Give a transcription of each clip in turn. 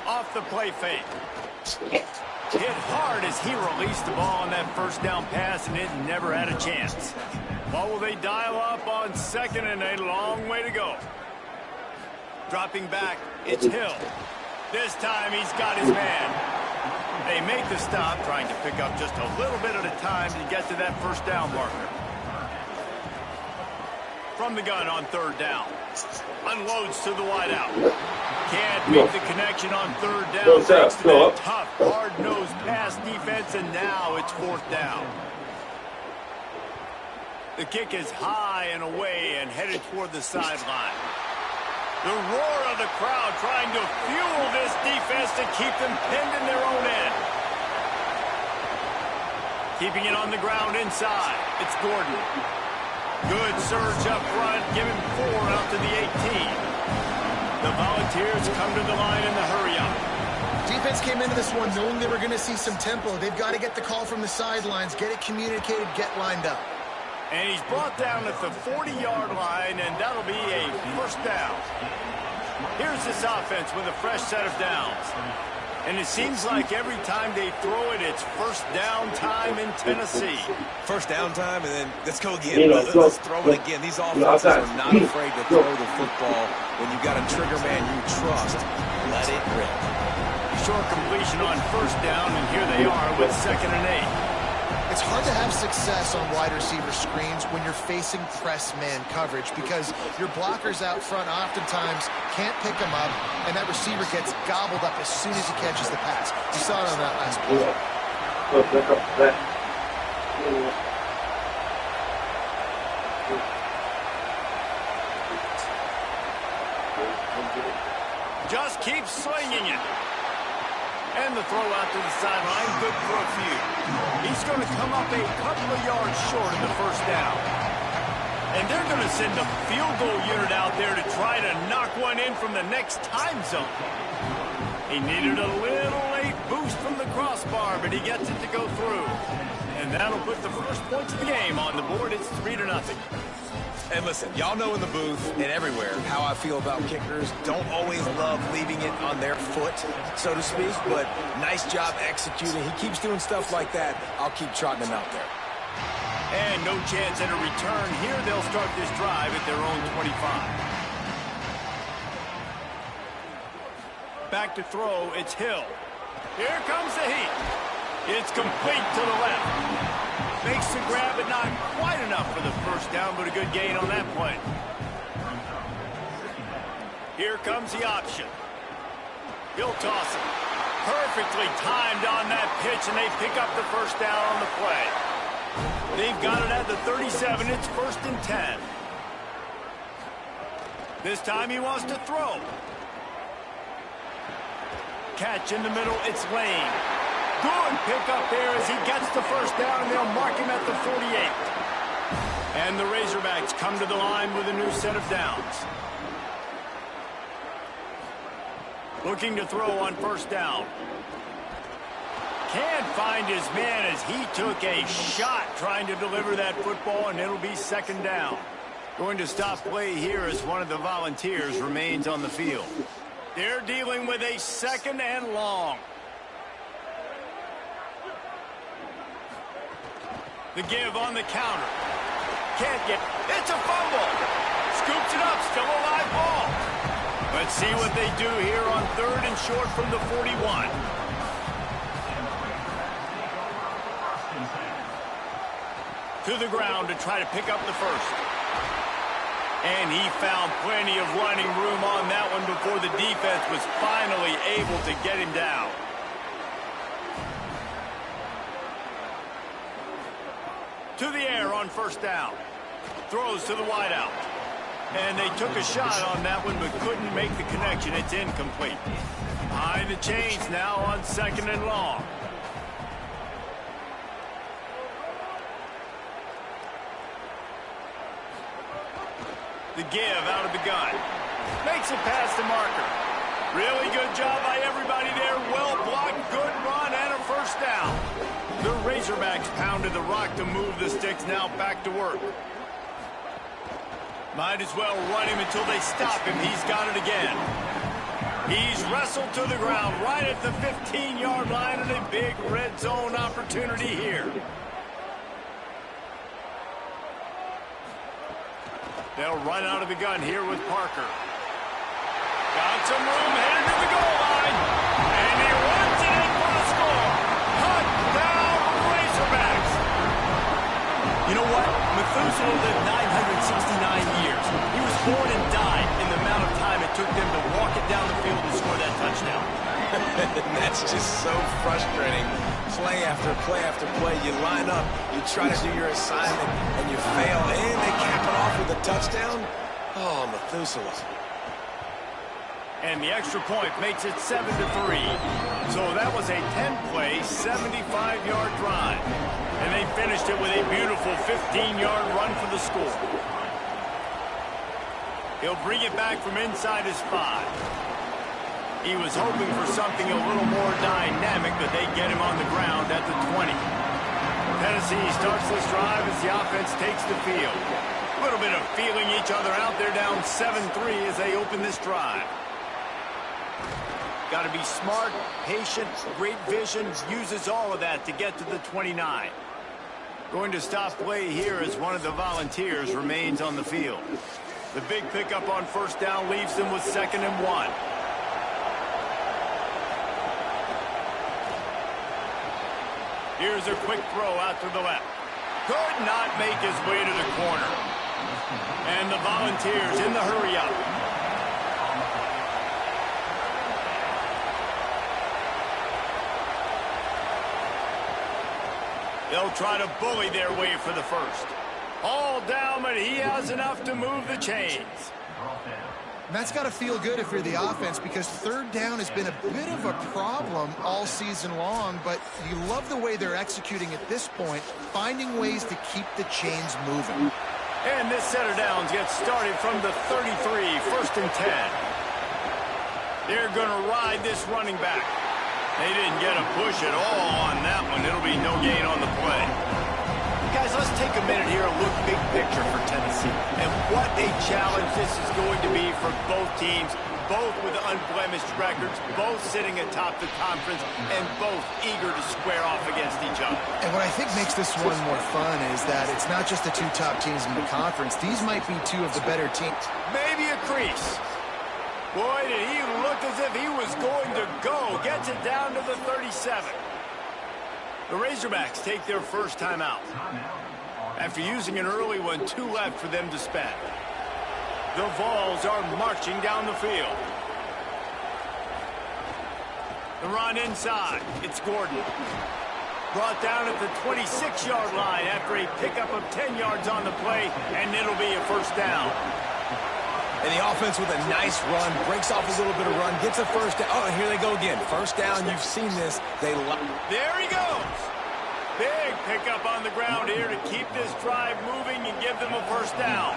off the play fake. Hit hard as he released the ball on that first down pass, and it never had a chance. What will they dial up on second and a long way to go? Dropping back, it's Hill. This time he's got his man. They make the stop, trying to pick up just a little bit at a time to get to that first down marker. From the gun on third down. Unloads to the wideout. Can't make the connection on third down thanks to that tough, hard-nosed pass defense, and now it's fourth down. The kick is high and away and headed toward the sideline. The roar of the crowd trying to fuel this defense to keep them pinned in their own end. Keeping it on the ground inside. It's Gordon. Good surge up front, giving 4 out to the 18. The Volunteers come to the line in the hurry-up. Defense came into this one knowing they were going to see some tempo. They've got to get the call from the sidelines, get it communicated, get lined up. And he's brought down at the 40-yard line, and that'll be a first down. Here's this offense with a fresh set of downs. And it seems like every time they throw it, it's first down time in Tennessee. First down time, and then let's go again. Let's throw it again. These offenses are not afraid to throw the football. When you've got a trigger man you trust, let it rip. Short completion on first down, and here they are with 2nd and 8. It's hard to have success on wide receiver screens when you're facing press man coverage because your blockers out front oftentimes can't pick them up, and that receiver gets gobbled up as soon as he catches the pass. You saw it on that last play. Just keep slinging it. And the throw out to the sideline, good for a few. He's going to come up a couple of yards short of the first down. And they're going to send a field goal unit out there to try to knock one in from the next time zone. He needed a little late boost from the crossbar, but he gets it to go through. And that'll put the first points of the game on the board. It's 3-0. And listen, y'all know in the booth and everywhere how I feel about kickers. Don't always love leaving it on their foot, so to speak, but nice job executing. He keeps doing stuff like that. I'll keep trotting him out there. And no chance at a return here. They'll start this drive at their own 25. Back to throw, it's Hill. Here comes the heat. It's complete to the left. Makes the grab, but not quite enough for the first down, but a good gain on that play. Here comes the option. He'll toss it. Perfectly timed on that pitch, and they pick up the first down on the play. They've got it at the 37. It's 1st and 10. This time he wants to throw. Catch in the middle. It's Lane. Good pick-up there as he gets the first down, and they'll mark him at the 48. And the Razorbacks come to the line with a new set of downs. Looking to throw on first down. Can't find his man as he took a shot trying to deliver that football, and it'll be 2nd down. Going to stop play here as one of the Volunteers remains on the field. They're dealing with a 2nd and long. The give on the counter. Can't get... It's a fumble. Scoops it up. Still a live ball. Let's see what they do here on 3rd and short from the 41. To the ground to try to pick up the first. And he found plenty of running room on that one before the defense was finally able to get him down. To the air on first down. Throws to the wideout. And they took a shot on that one but couldn't make the connection. It's incomplete. Behind the chains now on 2nd and long. The give out of the gun. Makes it past the marker. Really good job by everybody there. Well blocked, good run, and a first down. The Razorbacks pounded the rock to move the sticks. Now back to work. Might as well run him until they stop him. He's got it again. He's wrestled to the ground right at the 15-yard line, and a big red zone opportunity here. They'll run out of the gun here with Parker. Got some room headed to the goal line. And he runs it in for the score. Touchdown, Razorbacks. You know what? Methuselah lived 969 years. He was born and died in the amount of time it took them to walk it down the field to score that touchdown. That's just so frustrating. Play after play after play. You line up, you try to do your assignment, and you fail, and they cap it off with a touchdown. Oh, Methuselah. And the extra point makes it 7-3. So that was a 10-play, 75-yard drive. And they finished it with a beautiful 15-yard run for the score. He'll bring it back from inside his 5. He was hoping for something a little more dynamic, but they get him on the ground at the 20. Tennessee starts this drive as the offense takes the field. A little bit of feeling each other out. They're down 7-3 as they open this drive. Got to be smart, patient, great vision, uses all of that to get to the 29. Going to stop play here as one of the Volunteers remains on the field. The big pickup on first down leaves them with 2nd and 1. Here's a quick throw out to the left. Could not make his way to the corner. And the Volunteers in the hurry-up. They'll try to bully their way for the first. All down, but he has enough to move the chains. And that's got to feel good if you're the offense, because third down has been a bit of a problem all season long, but you love the way they're executing at this point, finding ways to keep the chains moving. And this set of downs gets started from the 33, 1st and 10. They're going to ride this running back. They didn't get a push at all on that one. It'll be no gain on the play. Guys, let's take a minute here and look big picture for Tennessee. And what a challenge this is going to be for both teams, both with unblemished records, both sitting atop the conference, and both eager to square off against each other. And what I think makes this one more fun is that it's not just the two top teams in the conference. These might be two of the better teams. Maybe a crease. Boy, did he look as if he was going to go. Gets it down to the 37. The Razorbacks take their first time out. After using an early one, 2 left for them to spend. The Vols are marching down the field. The run inside. It's Gordon. Brought down at the 26-yard line after a pickup of 10 yards on the play, and it'll be a first down. And the offense with a nice run, breaks off a little bit of run, gets a first down. Oh, and here they go again. First down, you've seen this. There he goes. Big pickup on the ground here to keep this drive moving and give them a first down.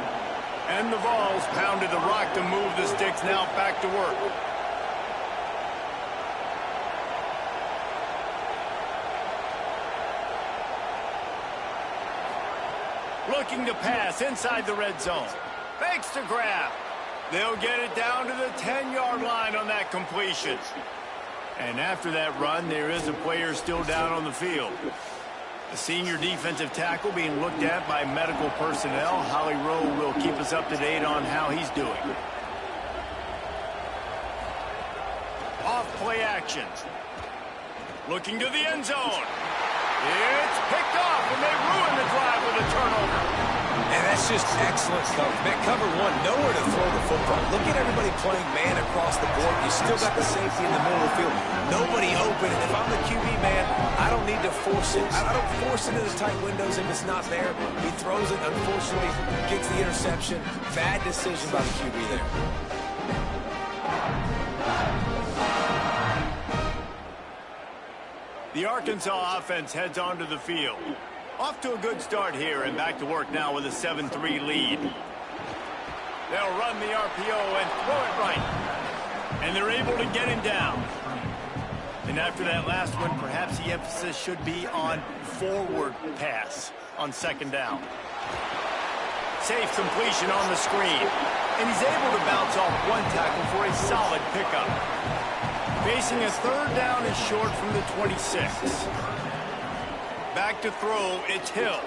And the Vols pounded the rock to move the sticks. Now back to work. Looking to pass inside the red zone. Fakes to grab. They'll get it down to the 10-yard line on that completion. And after that run, there is a player still down on the field. The senior defensive tackle being looked at by medical personnel. Holly Rowe will keep us up to date on how he's doing. Off play action. Looking to the end zone. It's picked off, and they ruin the drive with a turnover. And that's just excellent coverage. Man, cover one, nowhere to throw the football. Look at everybody playing man across the board. You still got the safety in the middle of the field. Nobody open. And if I'm the QB, man, I don't need to force it. I don't force it into the tight windows if it's not there. He throws it, unfortunately, gets the interception. Bad decision by the QB there. The Arkansas offense heads onto the field. Off to a good start here and back to work now with a 7-3 lead. They'll run the RPO and throw it right. And they're able to get him down. And after that last one, perhaps the emphasis should be on forward pass on second down. Safe completion on the screen. and he's able to bounce off one tackle for a solid pickup. Facing a third down and short from the 26. Back to throw, it's Hill.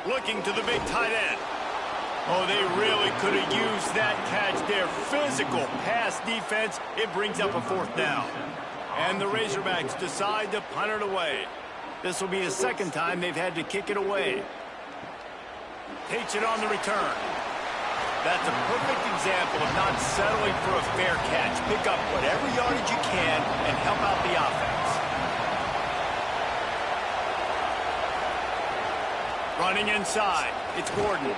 Looking to the big tight end. Oh, they really could have used that catch there. Physical pass defense. It brings up a fourth down. And the Razorbacks decide to punt it away. This will be the second time they've had to kick it away. Takes it on the return. That's a perfect example of not settling for a fair catch. Pick up whatever yardage you can and help out the offense. Running inside, it's Gordon.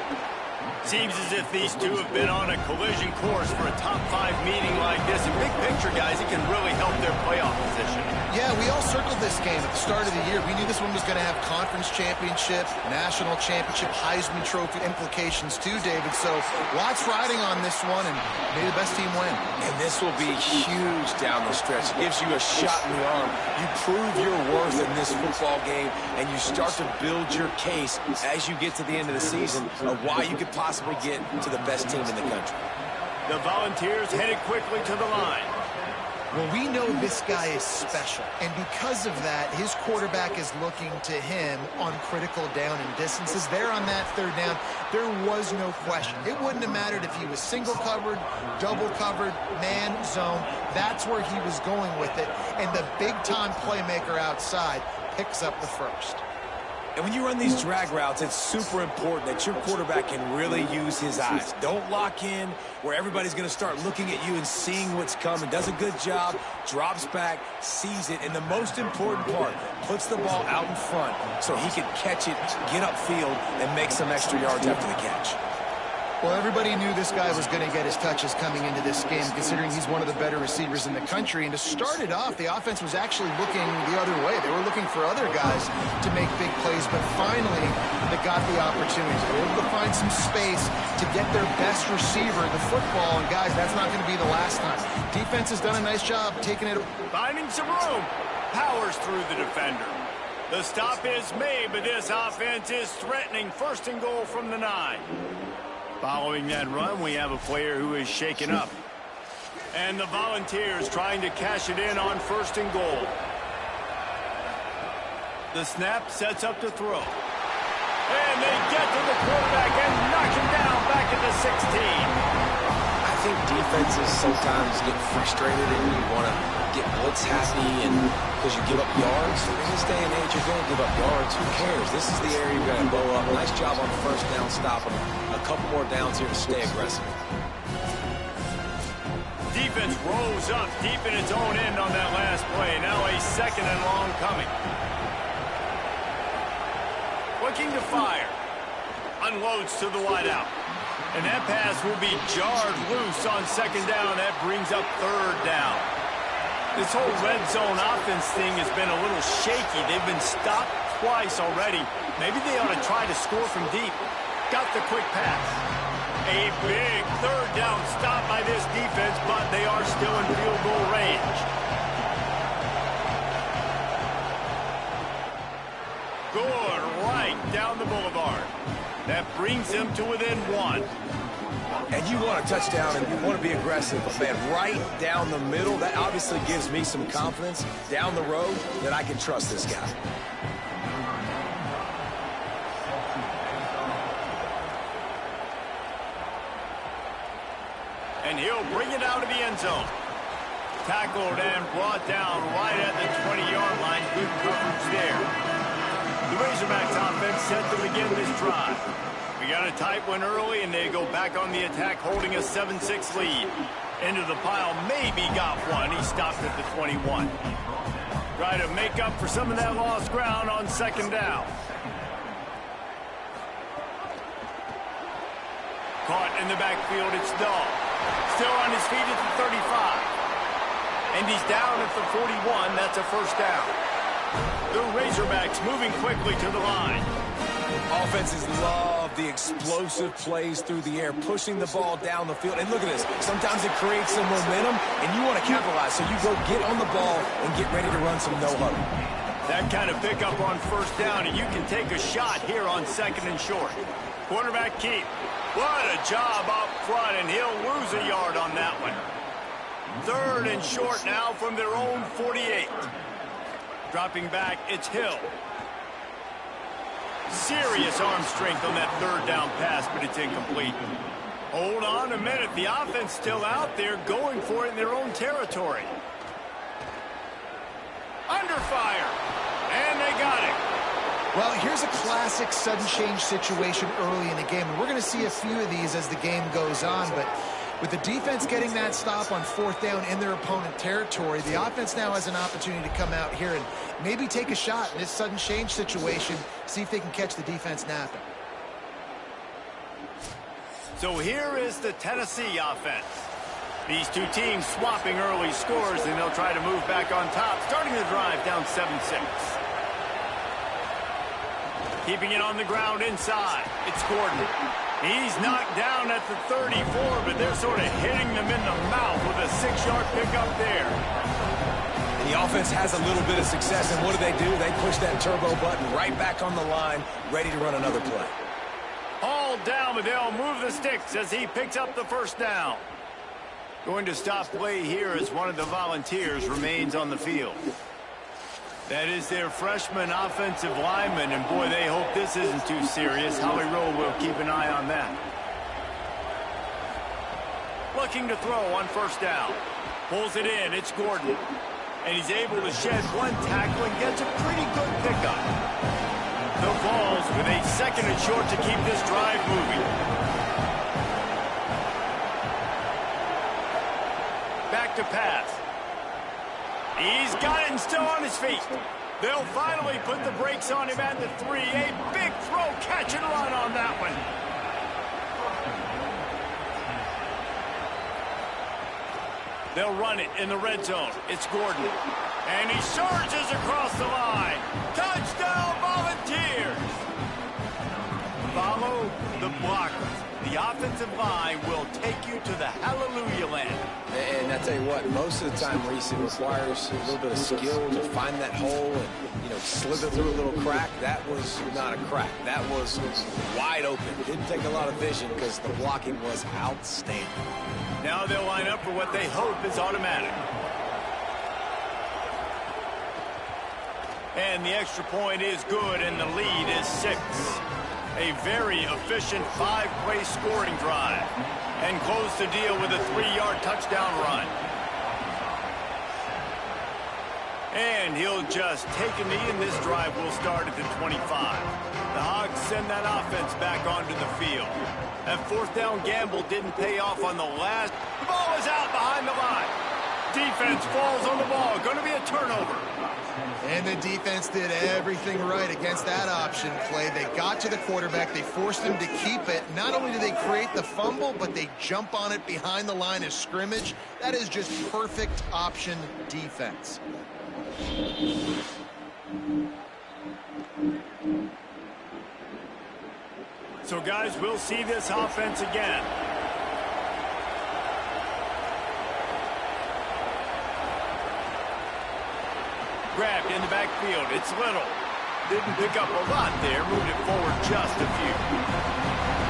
Seems as if these two have been on a collision course for a top 5 meeting like this. And big picture, guys, it can really help their playoff position. Yeah, we all circled this game at the start of the year. We knew this one was going to have conference championship, national championship, Heisman Trophy implications too, David. So lots riding on this one, and may the best team win. And this will be huge down the stretch. It gives you a shot in the arm. You prove your worth in this football game, and you start to build your case as you get to the end of the season of why you could possibly get to the best team in the country. The Volunteers headed quickly to the line. Well, we know this guy is special, and because of that, his quarterback is looking to him on critical down and distances. There on that third down, there was no question. It wouldn't have mattered if he was single covered, double covered, man, zone. That's where he was going with it, and the big-time playmaker outside picks up the first. And when you run these drag routes, it's super important that your quarterback can really use his eyes. Don't lock in where everybody's going to start looking at you and seeing what's coming. Does a good job, drops back, sees it, and the most important part, puts the ball out in front so he can catch it, get upfield, and make some extra yards after the catch. Well, everybody knew this guy was going to get his touches coming into this game, considering he's one of the better receivers in the country. And to start it off, the offense was actually looking the other way. They were looking for other guys to make big plays, but finally they got the opportunity. They were able to find some space to get their best receiver the football. And, guys, that's not going to be the last time. Defense has done a nice job taking it. Finding some room. Powers through the defender. The stop is made, but this offense is threatening. First and goal from the 9. Following that run, we have a player who is shaken up. And the Volunteers trying to cash it in on first and goal. The snap sets up to throw. And they get to the quarterback and knock him down back at the 16. I think defenses sometimes get frustrated and you want to get blitz happy and because you give up yards. In this day and age, you're going to give up yards. Who cares? This is the area you're going to blow up. Nice job on first down, stopping them. A couple more downs here to stay aggressive. Defense rolls up deep in its own end on that last play. Now a second and long coming. Looking to fire. Unloads to the wideout. And that pass will be jarred loose on second down. That brings up third down. This whole red zone offense thing has been a little shaky. They've been stopped twice already. Maybe they ought to try to score from deep. Got the quick pass. A big third down stop by this defense, but they are still in field goal range. Good right down the boulevard. That brings them to within 1. And you want a touchdown and you want to be aggressive, but man, right down the middle, that obviously gives me some confidence down the road that I can trust this guy. And he'll bring it out of the end zone. Tackled and brought down right at the 20-yard line. Good coverage there. The Razorbacks offense set to begin this drive. We got a tight one early, and they go back on the attack, holding a 7-6 lead. Into the pile, maybe got one. He stopped at the 21. Try to make up for some of that lost ground on second down. Caught in the backfield, it's Dahl. Still on his feet at the 35. And he's down at the 41. That's a first down. The Razorbacks moving quickly to the line. Offenses love the explosive plays through the air, pushing the ball down the field. And look at this. Sometimes it creates some momentum, and you want to capitalize. So you go get on the ball and get ready to run some no-huddle. That kind of pickup on first down, and you can take a shot here on second and short. Quarterback keep. What a job up front, and he'll lose a yard on that one. 3rd and short now from their own 48. Dropping back, it's Hill. Serious arm strength on that 3rd down pass, but it's incomplete. Hold on a minute. The offense still out there going for it in their own territory. Under fire. And they got it. Well, here's a classic sudden change situation early in the game. And we're going to see a few of these as the game goes on. But with the defense getting that stop on 4th down in their opponent territory, the offense now has an opportunity to come out here and maybe take a shot in this sudden change situation, see if they can catch the defense napping. So here is the Tennessee offense. These two teams swapping early scores, and they'll try to move back on top, starting the drive down 7-6. Keeping it on the ground inside. It's Gordon. He's knocked down at the 34, but they're sort of hitting them in the mouth with a 6-yard pickup there. And the offense has a little bit of success, and what do? They push that turbo button right back on the line, ready to run another play. All down, but they'll move the sticks as he picks up the 1st down. Going to stop play here as one of the Volunteers remains on the field. That is their freshman offensive lineman, and boy, they hope this isn't too serious. Holly Rowe will keep an eye on that. Looking to throw on 1st down. Pulls it in, it's Gordon. And he's able to shed one tackle and gets a pretty good pickup. The Vols with a 2nd and short to keep this drive moving. Back to pass. He's got it and still on his feet. They'll finally put the brakes on him at the 3. A big throw, catch and run on that one. They'll run it in the red zone. It's Gordon. And he surges across the line. Touchdown, Volunteers! Follow the blockers. The offensive line will take you to the hallelujah land. And I tell you what, most of the time, Reese, it requires a little bit of skill to find that hole and, slither through a little crack. That was not a crack. That was wide open. It didn't take a lot of vision because the blocking was outstanding. Now they'll line up for what they hope is automatic. And the extra point is good, and the lead is 6. A very efficient 5-play scoring drive. And close the deal with a 3-yard touchdown run. And he'll just take a knee, and this drive will start at the 25. The Hogs send that offense back onto the field. That 4th down gamble didn't pay off on the last. The ball is out behind the line. Defense falls on the ball. Going to be a turnover. And the defense did everything right against that option play. They got to the quarterback. They forced him to keep it. Not only do they create the fumble, but they jump on it behind the line of scrimmage. That is just perfect option defense. So, guys, we'll see this offense again. Grabbed in the backfield. It's Little. Didn't pick up a lot there. Moved it forward just a few.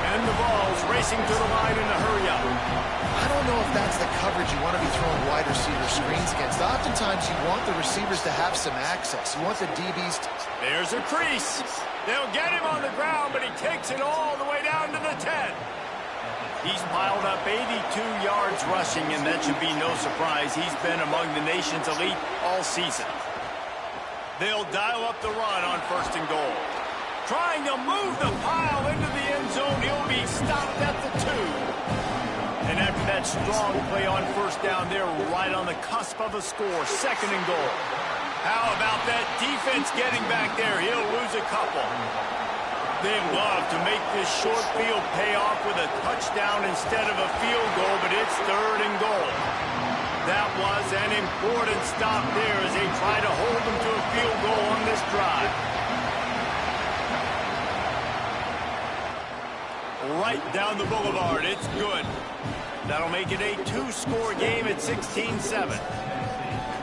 And the ball's racing to the line in a hurry-up. I don't know if that's the coverage you want to be throwing wide receiver screens against. Oftentimes, you want the receivers to have some access. You want the DBs to... There's a crease. They'll get him on the ground, but he takes it all the way down to the 10. He's piled up 82 yards rushing, and that should be no surprise. He's been among the nation's elite all season. They'll dial up the run on 1st and goal. Trying to move the pile into the end zone. He'll be stopped at the 2. And after that strong play on 1st down, they're right on the cusp of a score. 2nd and goal. How about that defense getting back there? He'll lose a couple. They love to make this short field pay off with a touchdown instead of a field goal, but it's 3rd and goal. That was an important stop there as they try to hold them to a field goal on this drive. Right down the boulevard. It's good. That'll make it a 2-score game at 16-7.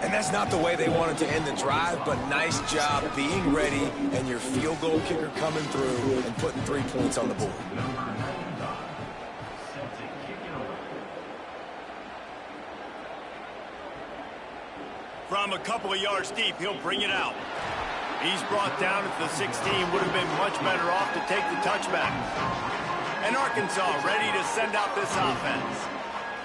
And that's not the way they wanted to end the drive, but nice job being ready and your field goal kicker coming through and putting 3 points on the board. From a couple of yards deep, he'll bring it out. He's brought down at the 16. Would have been much better off to take the touchback. And Arkansas ready to send out this offense.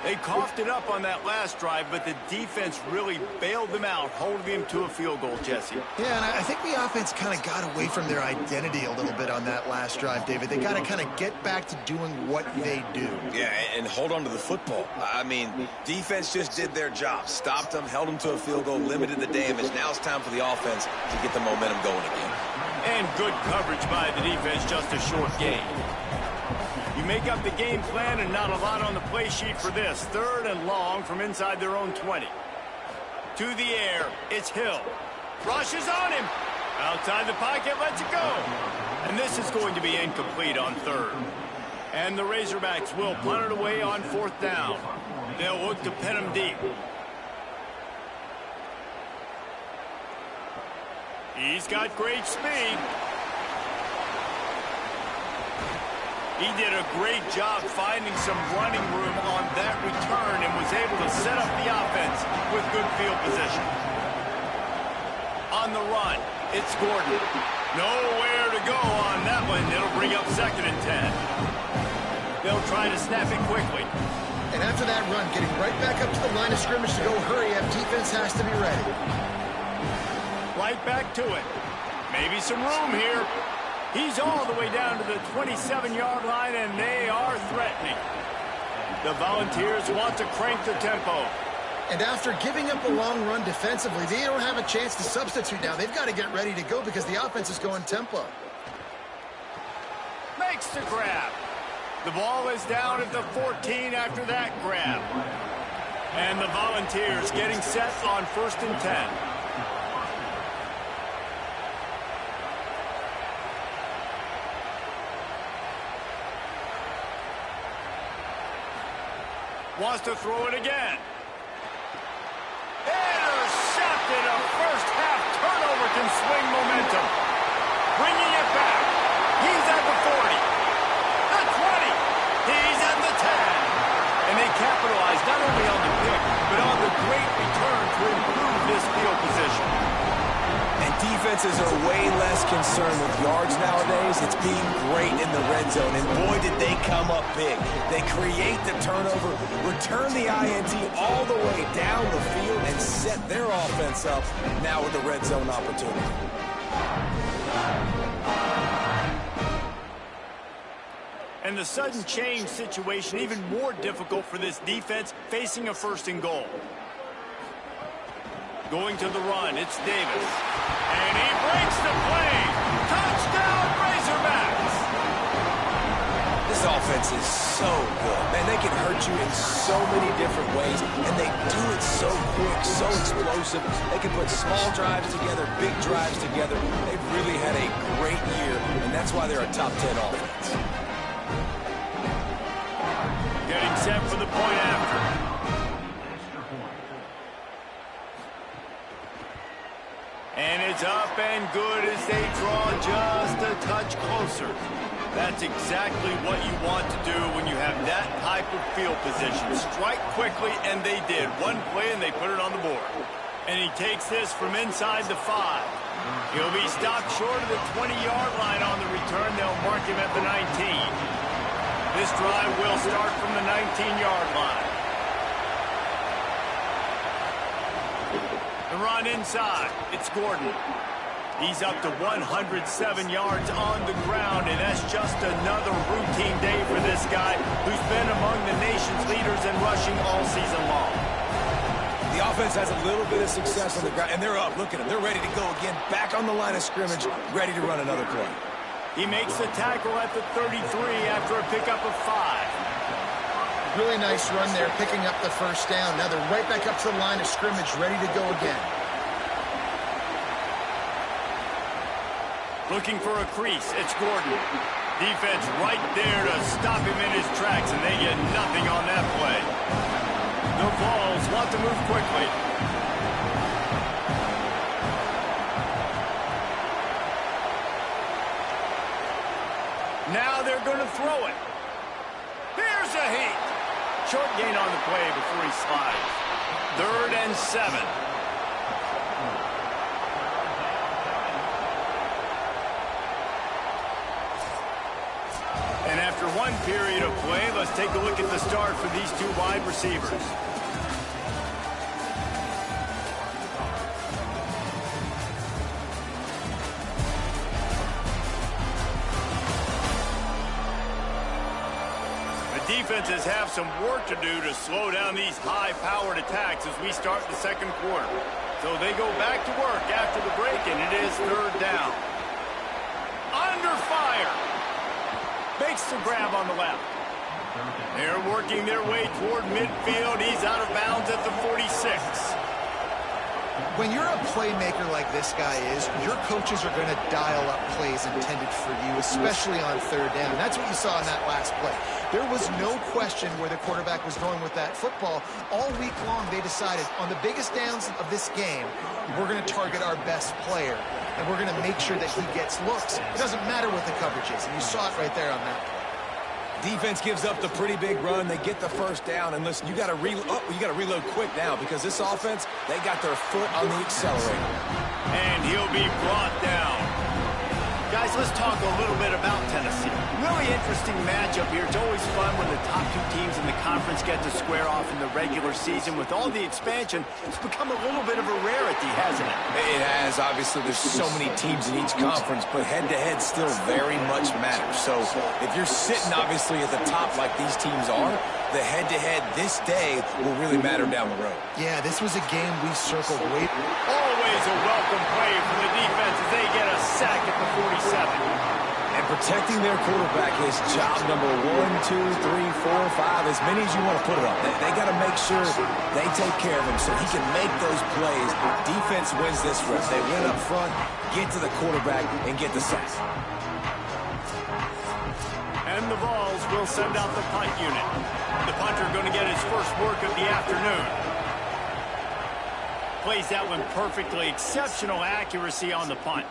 They coughed it up on that last drive, but the defense really bailed them out, holding them to a field goal, Jesse. Yeah, and I think the offense kind of got away from their identity a little bit on that last drive, David. They got to kind of get back to doing what they do. Yeah, and hold on to the football. I mean, defense just did their job. Stopped them, held them to a field goal, limited the damage. Now it's time for the offense to get the momentum going again. And good coverage by the defense, just a short gain. You make up the game plan and not a lot on the play sheet for this. 3rd and long from inside their own 20. To the air, it's Hill. Rushes on him. Outside the pocket, lets it go. And this is going to be incomplete on 3rd. And the Razorbacks will punt it away on 4th down. They'll look to pin him deep. He's got great speed. He did a great job finding some running room on that return and was able to set up the offense with good field position. On the run, it's Gordon. Nowhere to go on that one. It'll bring up 2nd and 10. They'll try to snap it quickly. And after that run, getting right back up to the line of scrimmage to go hurry up, defense has to be ready. Right back to it. Maybe some room here. He's all the way down to the 27-yard line, and they are threatening. The Volunteers want to crank the tempo. And after giving up a long run defensively, they don't have a chance to substitute now. They've got to get ready to go because the offense is going tempo. Makes the grab. The ball is down at the 14 after that grab. And the Volunteers getting set on 1st and 10. Wants to throw it again. Intercepted. A first-half turnover can swing momentum. Bringing it back. He's at the 40. The 20. He's at the 10. And they capitalize not only on the pick, but on the great return to improve this field position. And defenses are way less concerned with yards nowadays. It's being great in the red zone. And boy, did they come up big. They create the turnover, return the INT all the way down the field, and set their offense up now with the red zone opportunity. And the sudden change situation even more difficult for this defense facing a 1st and goal. Going to the run, it's Davis. And he breaks the play. Touchdown, Razorbacks! This offense is so good. Man, they can hurt you in so many different ways, and they do it so quick, so explosive. They can put small drives together, big drives together. They've really had a great year, and that's why they're a top 10 offense. Getting set for the point after. And it's up and good as they draw just a touch closer. That's exactly what you want to do when you have that type of field position. Strike quickly, and they did. One play, and they put it on the board. And he takes this from inside the 5. He'll be stopped short of the 20-yard line on the return. They'll mark him at the 19. This drive will start from the 19-yard line. The run inside. It's Gordon. He's up to 107 yards on the ground, and that's just another routine day for this guy who's been among the nation's leaders in rushing all season long. The offense has a little bit of success on the ground, and they're up. Look at them. They're ready to go again, back on the line of scrimmage, ready to run another play. He makes the tackle at the 33 after a pickup of 5. Really nice run there, picking up the 1st down. Now they're right back up to the line of scrimmage, ready to go again. Looking for a crease, it's Gordon. Defense right there to stop him in his tracks, and they get nothing on that play. The Vols want to move quickly. Now they're going to throw it. Here's a heat. Short gain on the play before he slides. 3rd and 7. one period of play. Let's take a look at the start for these two wide receivers. Defenses have some work to do to slow down these high-powered attacks as we start the second quarter. So they go back to work after the break, and it is third down. Under fire. Makes the grab on the left. They're working their way toward midfield. He's out of bounds at the 46. When you're a playmaker like this guy is, your coaches are going to dial up plays intended for you, especially on third down. And that's what you saw in that last play. There was no question where the quarterback was going with that football. All week long, they decided on the biggest downs of this game, we're going to target our best player, and we're going to make sure that he gets looks. It doesn't matter what the coverage is, and you saw it right there on that play. Defense gives up the pretty big run. They get the first down. And listen, you got to reload quick now because this offense, they got their foot on the accelerator. And he'll be brought down. Guys, let's talk a little bit about Tennessee. Really interesting matchup here. It's always fun when the top two teams in the conference get to square off in the regular season. With all the expansion, it's become a little bit of a rarity, hasn't it? It has. Obviously, there's so many teams in each conference, but head-to-head still very much matters. So if you're sitting, obviously, at the top like these teams are, the head-to-head this day will really matter down the road. Yeah, this was a game we circled way. Always a welcome play from the defense as they get a sack at the 47. And protecting their quarterback is job number 1, 2, 3, 4, 5, as many as you want to put it up. They got to make sure they take care of him so he can make those plays. Defense wins this rep. They win up front, get to the quarterback, and get the sack. And the Vols will send out the punt unit. The punter going to get his first work of the afternoon. Plays that one perfectly. Exceptional accuracy on the punt.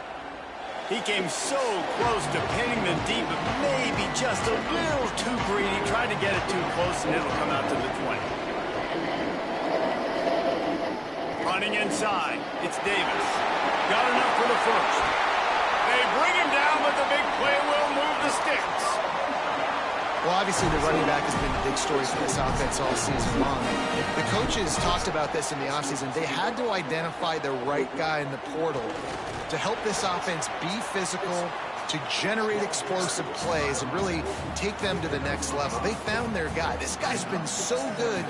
He came so close to pinning the deep, but maybe just a little too greedy. Tried to get it too close, and it'll come out to the 20. Running inside, it's Davis. Got enough for the first. They bring him down, but the big play will move the sticks. Well, obviously, the running back has been the big story for this offense all season long. The coaches talked about this in the offseason. They had to identify the right guy in the portal to help this offense be physical, to generate explosive plays, and really take them to the next level. They found their guy. This guy's been so good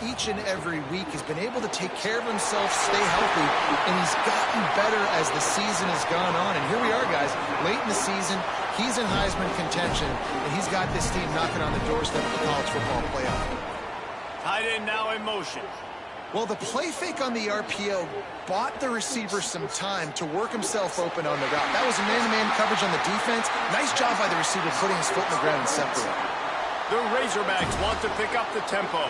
each and every week. He's been able to take care of himself, stay healthy, and he's gotten better as the season has gone on. And here we are, guys, late in the season. He's in Heisman contention, and he's got this team knocking on the doorstep of the college football playoff. Tight end now in motion. Well, the play fake on the RPO bought the receiver some time to work himself open on the route. That was a man-to-man coverage on the defense. Nice job by the receiver putting his foot in the ground and separating. The Razorbacks want to pick up the tempo.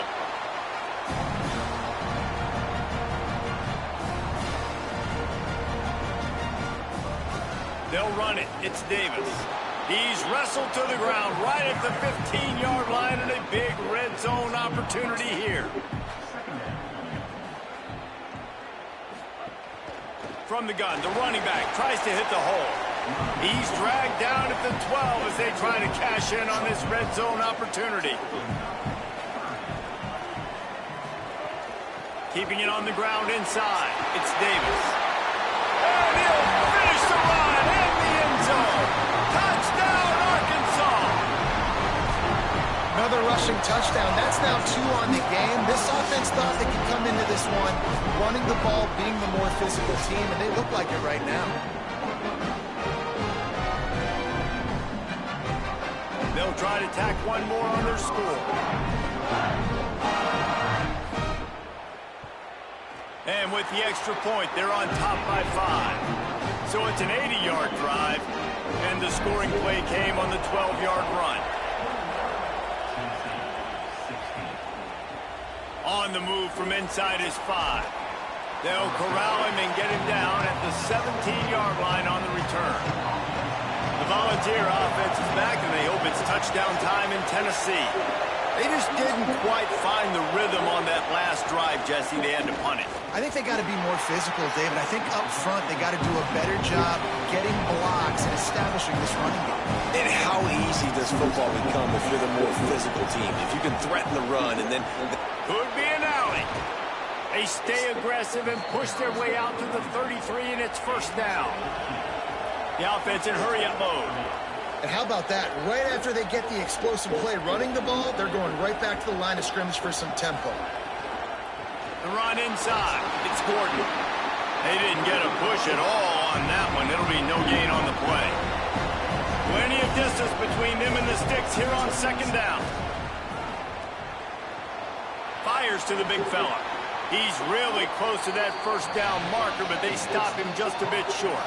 They'll run it. It's Davis. He's wrestled to the ground right at the 15-yard line, and a big red zone opportunity here. From the gun, the running back tries to hit the hole. He's dragged down at the 12 as they try to cash in on this red zone opportunity. Keeping it on the ground inside. It's Davis. And he'll finish the run in the end zone. Touchdown, Arkansas! Another rushing touchdown. That's now 2 on the game. This offense thought they could come into this one running the ball, being the more physical team, and they look like it right now. They'll try to tack one more on their score. And with the extra point, they're on top by 5. So it's an 80-yard drive, and the scoring play came on the 12-yard run. On the move from inside his 5. They'll corral him and get him down at the 17-yard line on the return. The Volunteer offense is back, and they hope it's touchdown time in Tennessee. They just didn't quite find the rhythm on that last drive, Jesse. They had to punt it. I think they got to be more physical, David. I think up front they got to do a better job getting blocks and establishing this running game. And how easy does football become if you're the more physical team? If you can threaten the run and then... Could be an alley. They stay aggressive and push their way out to the 33, and it's first down. The offense in hurry-up mode. And how about that? Right after they get the explosive play running the ball, they're going right back to the line of scrimmage for some tempo. The run inside. It's Gordon. They didn't get a push at all on that one. It'll be no gain on the play. Plenty of distance between them and the sticks here on second down. Fires to the big fella. He's really close to that first down marker, but they stop him just a bit short.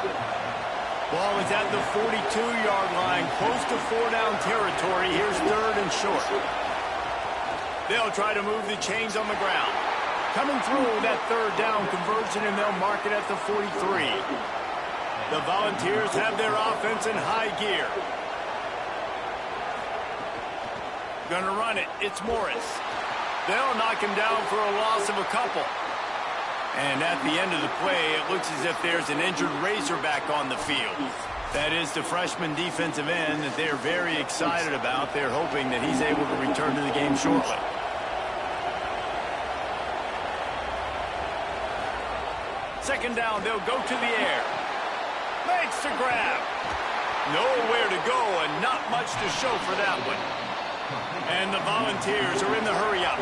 Ball is at the 42-yard line, close to four-down territory. Here's third and short. They'll try to move the chains on the ground. Coming through that third down conversion, and they'll mark it at the 43. The Volunteers have their offense in high gear. Gonna run it. It's Morris. They'll knock him down for a loss of a couple. And at the end of the play, it looks as if there's an injured Razorback on the field. That is the freshman defensive end that they're very excited about. They're hoping that he's able to return to the game shortly. Second down, they'll go to the air. Makes the grab. Nowhere to go and not much to show for that one. And the Volunteers are in the hurry-up.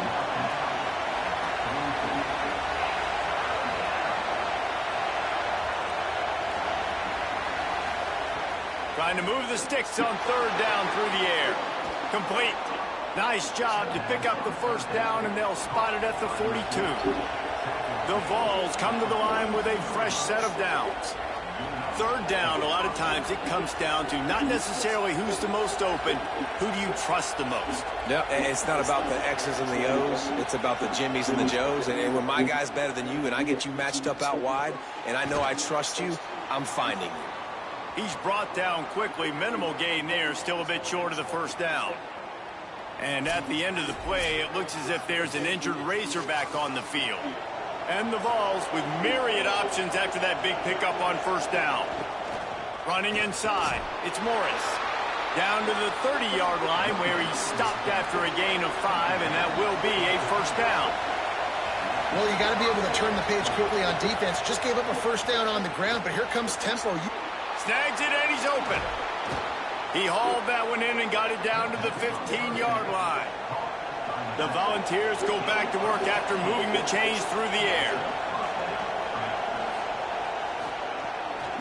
Trying to move the sticks on third down through the air. Complete. Nice job to pick up the first down, and they'll spot it at the 42. The Vols come to the line with a fresh set of downs. Third down, a lot of times it comes down to not necessarily who's the most open, who do you trust the most? Yeah, it's not about the X's and the O's. It's about the Jimmys and the Joes. And when my guy's better than you and I get you matched up out wide and I know I trust you, I'm finding you. He's brought down quickly. Minimal gain there, still a bit short of the first down. And at the end of the play, it looks as if there's an injured Razorback on the field. And the Vols with myriad options after that big pickup on first down. Running inside, it's Morris. Down to the 30-yard line where he stopped after a gain of 5, and that will be a first down. Well, you got to be able to turn the page quickly on defense. Just gave up a first down on the ground, but here comes tempo. Snags it, and he's open. He hauled that one in and got it down to the 15-yard line. The Volunteers go back to work after moving the chains through the air.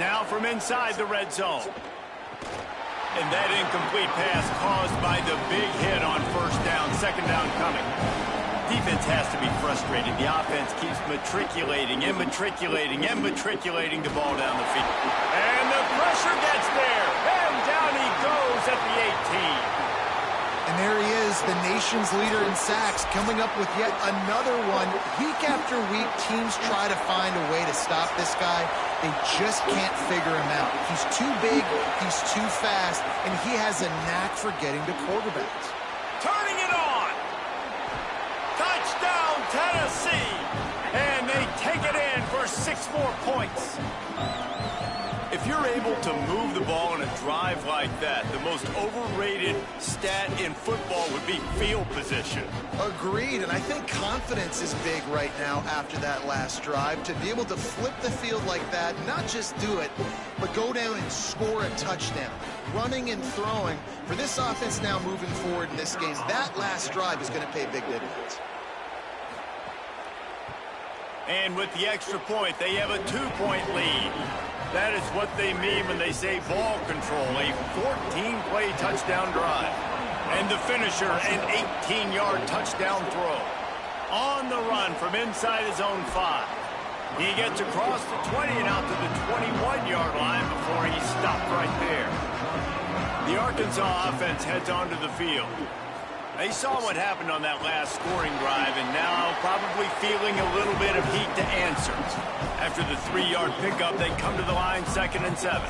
Now from inside the red zone. And that incomplete pass caused by the big hit on first down, second down coming. Defense has to be frustrated. The offense keeps matriculating the ball down the field. And the pressure gets there. And down he goes at the 18. And there he is, the nation's leader in sacks, coming up with yet another one. Week after week, teams try to find a way to stop this guy. They just can't figure him out. He's too big, he's too fast, and he has a knack for getting to quarterbacks. Turning it on. Touchdown, Tennessee. And they take it in for 6 more points. If you're able to move the ball in a drive like that, the most overrated stat in football would be field position. Agreed, and I think confidence is big right now after that last drive. To be able to flip the field like that, not just do it, but go down and score a touchdown. Running and throwing, for this offense now moving forward in this game, that last drive is going to pay big dividends. And with the extra point, they have a 2-point lead. That is what they mean when they say ball control, a 14-play touchdown drive. And the finisher, an 18-yard touchdown throw. On the run from inside his own 5. He gets across the 20 and out to the 21-yard line before he stopped right there. The Arkansas offense heads onto the field. They saw what happened on that last scoring drive and now probably feeling a little bit of heat to answer. After the 3-yard pickup, they come to the line 2nd and 7.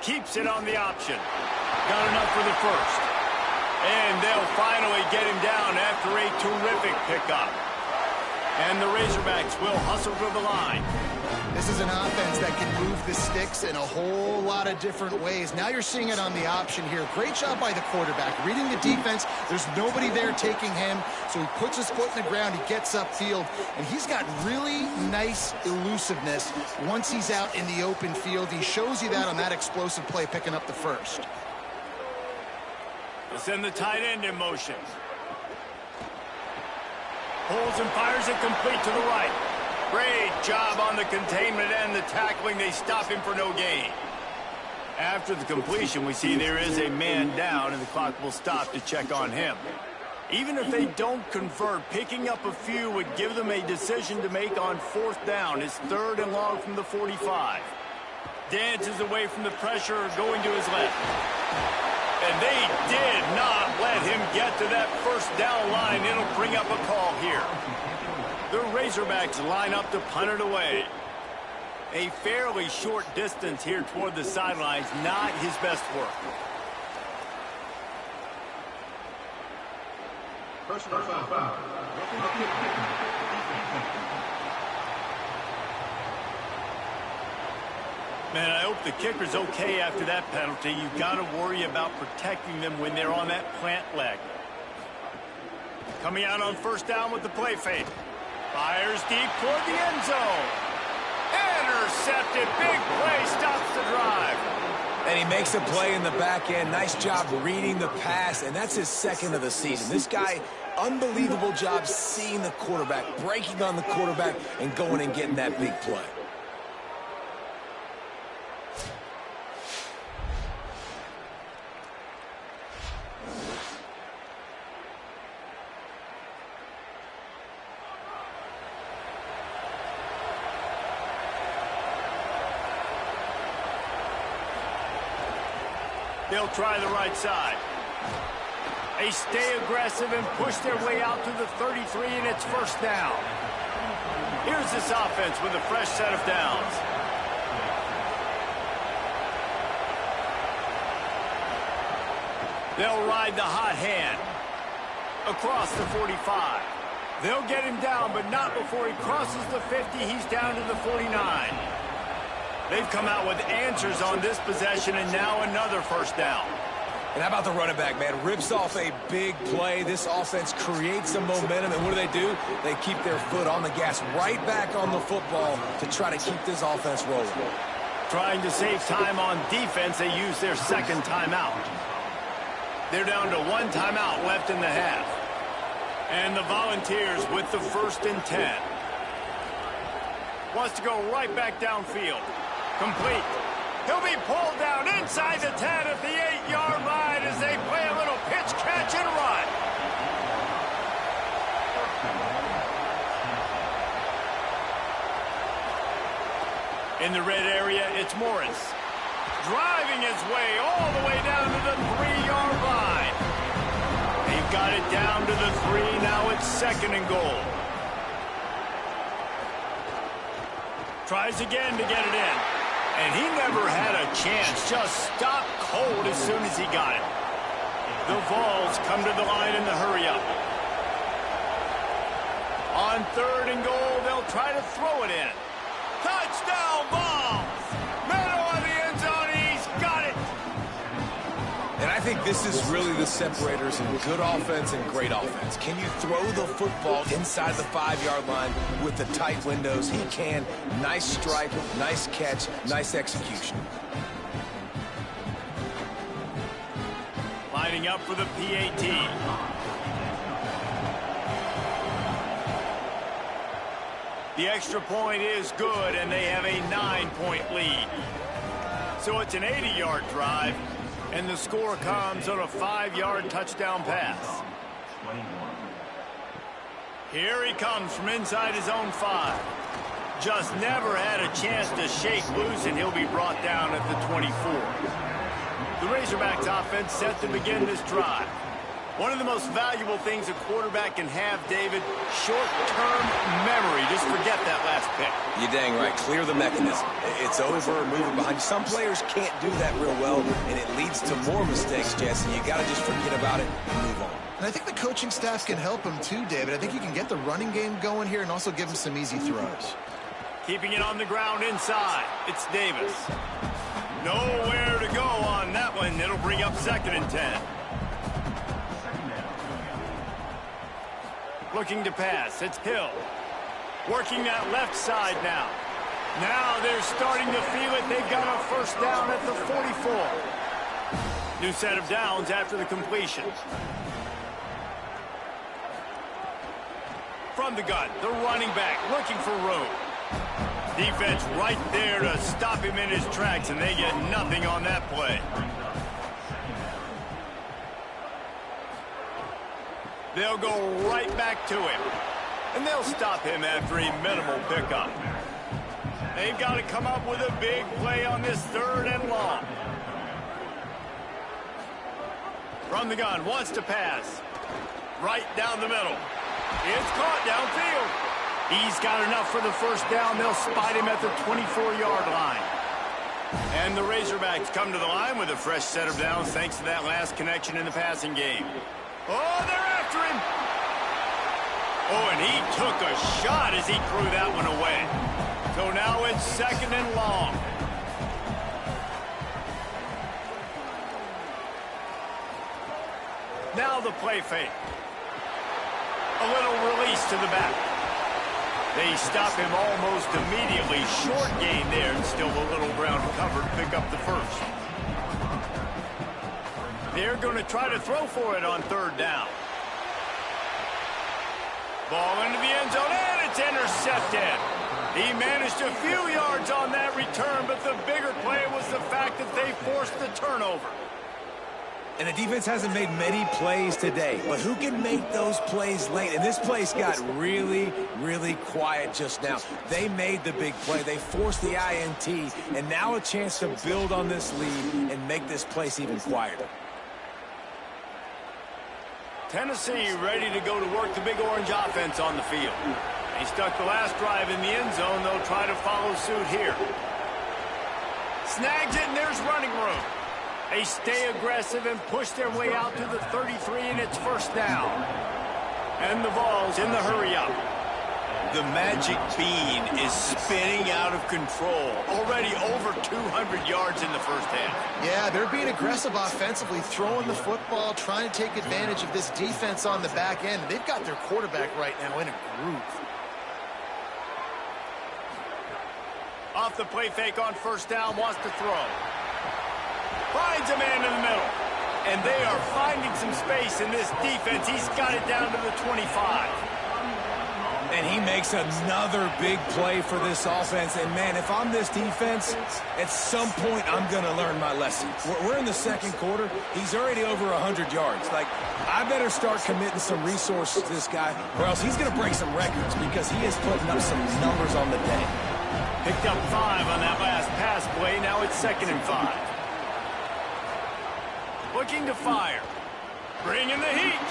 Keeps it on the option. Got enough for the first. And they'll finally get him down after a terrific pickup. And the Razorbacks will hustle to the line. This is an offense that can move the sticks in a whole lot of different ways. Now you're seeing it on the option here. Great job by the quarterback. Reading the defense, there's nobody there taking him, so he puts his foot in the ground, he gets upfield, and he's got really nice elusiveness once he's out in the open field. He shows you that on that explosive play, picking up the first. They'll send the tight end in motion. Holds and fires it complete to the right. Great job on the containment and the tackling. They stop him for no gain. After the completion, we see there is a man down, and the clock will stop to check on him. Even if they don't convert, picking up a few would give them a decision to make on fourth down. It's 3rd and long from the 45. Dances away from the pressure, going to his left. And they did not let him get to that first down line. It'll bring up a call here. The Razorbacks line up to punt it away. A fairly short distance here toward the sidelines, not his best work. Personal foul. Man, I hope the kicker's okay after that penalty. You've got to worry about protecting them when they're on that plant leg. Coming out on first down with the play fake. Fires deep toward the end zone. Intercepted. Big play stops the drive. And he makes a play in the back end. Nice job reading the pass, and that's his 2nd of the season. This guy, unbelievable job seeing the quarterback, breaking on the quarterback, and going and getting that big play. They'll try the right side. They stay aggressive and push their way out to the 33, and it's first down. Here's this offense with a fresh set of downs. They'll ride the hot hand across the 45. They'll get him down, but not before he crosses the 50. He's down to the 49. They've come out with answers on this possession, and now another first down. And how about the running back, man? Rips off a big play. This offense creates some momentum, and what do? They keep their foot on the gas, right back on the football to try to keep this offense rolling. Trying to save time on defense, they use their 2nd timeout. They're down to 1 timeout left in the half. And the Volunteers with the 1st and 10. Wants to go right back downfield. Complete. He'll be pulled down inside the 10 at the 8-yard line as they play a little pitch, catch, and run. In the red area, it's Morris. Driving his way all the way down to the 3-yard line. They've got it down to the 3. Now it's 2nd and goal. Tries again to get it in. And he never had a chance. Just stopped cold as soon as he got it. The Vols come to the line in the hurry-up. On 3rd and goal, they'll try to throw it in. Touchdown, Vols! Middle of the end zone, he's got it! And I think this is really the separators in good offense and great offense. Can you throw the football inside the 5-yard line with the tight windows? He can. Nice strike, nice catch, nice execution. Lining up for the PAT. The extra point is good, and they have a 9-point lead. So it's an 80-yard drive, and the score comes on a 5-yard touchdown pass. Here he comes from inside his own 5. Just never had a chance to shake loose, and he'll be brought down at the 24. The Razorbacks offense set to begin this drive. One of the most valuable things a quarterback can have, David, short-term memory. Just forget that last pick. You're dang right. Clear the mechanism. It's over, move it behind you. Some players can't do that real well, and it leads to more mistakes, Jesse. You got to just forget about it and move on. And I think the coaching staff can help him too, David. I think you can get the running game going here and also give him some easy throws. Keeping it on the ground inside. It's Davis. Nowhere to go on that one. It'll bring up 2nd and 10. Looking to pass. It's Hill. Working that left side now. Now they're starting to feel it. They've got a first down at the 44. New set of downs after the completion. From the gun, the running back looking for room. Defense right there to stop him in his tracks, and they get nothing on that play. They'll go right back to him. And they'll stop him after a minimal pickup. They've got to come up with a big play on this 3rd and long. From the gun, wants to pass. Right down the middle. It's caught downfield. He's got enough for the first down. They'll spot him at the 24-yard line. And the Razorbacks come to the line with a fresh set of downs thanks to that last connection in the passing game. Oh, they're after him. Oh, and he took a shot as he threw that one away. So now it's 2nd and long. Now the play fake. A little release to the back. They stop him almost immediately. Short gain there, and still a little ground covered. Pick up the first. They're going to try to throw for it on 3rd down. Ball into the end zone, and it's intercepted. He managed a few yards on that return, but the bigger play was the fact that they forced the turnover. And the defense hasn't made many plays today, but who can make those plays late? And this place got really, really quiet just now. They made the big play. They forced the INT, and now a chance to build on this lead and make this place even quieter. Tennessee ready to go to work the Big Orange offense on the field. They stuck the last drive in the end zone. They'll try to follow suit here. Snags it, and there's running room. They stay aggressive and push their way out to the 33, and it's first down. And the Vols in the hurry-up. The magic bean is spinning out of control. Already over 200 yards in the first half. Yeah, they're being aggressive offensively, throwing the football, trying to take advantage of this defense on the back end. They've got their quarterback right now in a groove. Off the play fake on first down, wants to throw. Finds a man in the middle. And they are finding some space in this defense. He's got it down to the 25. And he makes another big play for this offense. And, man, if I'm this defense, at some point I'm going to learn my lesson. We're in the second quarter. He's already over 100 yards. Like, I better start committing some resources to this guy, or else he's going to break some records because he is putting up some numbers on the day. Picked up 5 on that last pass play. Now it's 2nd and 5. Looking to fire. Bringing the heat.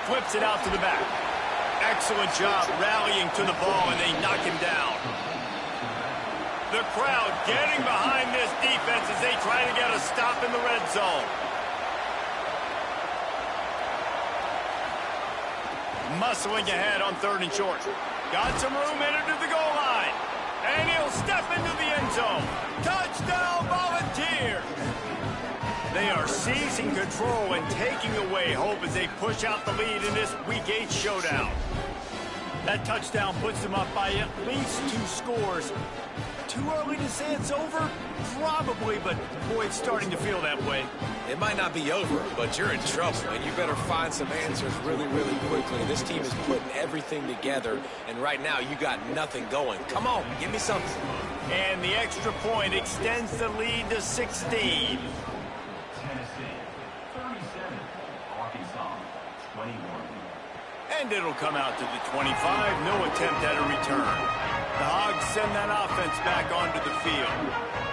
Flips it out to the back. Excellent job rallying to the ball, and they knock him down. The crowd getting behind this defense as they try to get a stop in the red zone. Muscling ahead on 3rd and short. Got some room headed to the goal line. And he'll step into the end zone. Touchdown, Volunteers! They are seizing control and taking away hope as they push out the lead in this Week 8 showdown. That touchdown puts them up by at least 2 scores. Too early to say it's over? Probably, but boy, it's starting to feel that way. It might not be over, but you're in trouble, and you better find some answers really, really quickly. This team is putting everything together, and right now you got nothing going. Come on, give me something. And the extra point extends the lead to 16. And it'll come out to the 25. No attempt at a return. The Hogs send that offense back onto the field.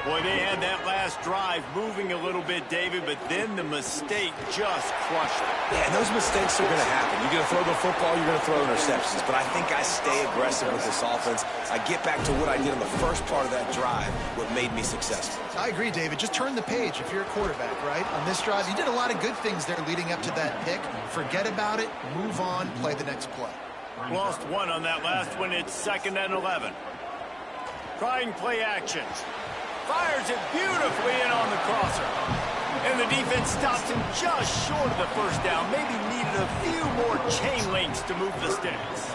Boy, they had that last drive moving a little bit, David, but then the mistake just crushed it. Yeah, and those mistakes are going to happen. You're going to throw the football, you're going to throw interceptions. But I think I stay aggressive with this offense. I get back to what I did in the first part of that drive, what made me successful. I agree, David. Just turn the page if you're a quarterback, right? On this drive, you did a lot of good things there leading up to that pick. Forget about it, move on, play the next play. Lost one on that last one. It's 2nd and 11. Trying play action. Fires it beautifully in on the crosser. And the defense stops him just short of the first down. Maybe needed a few more chain links to move the sticks.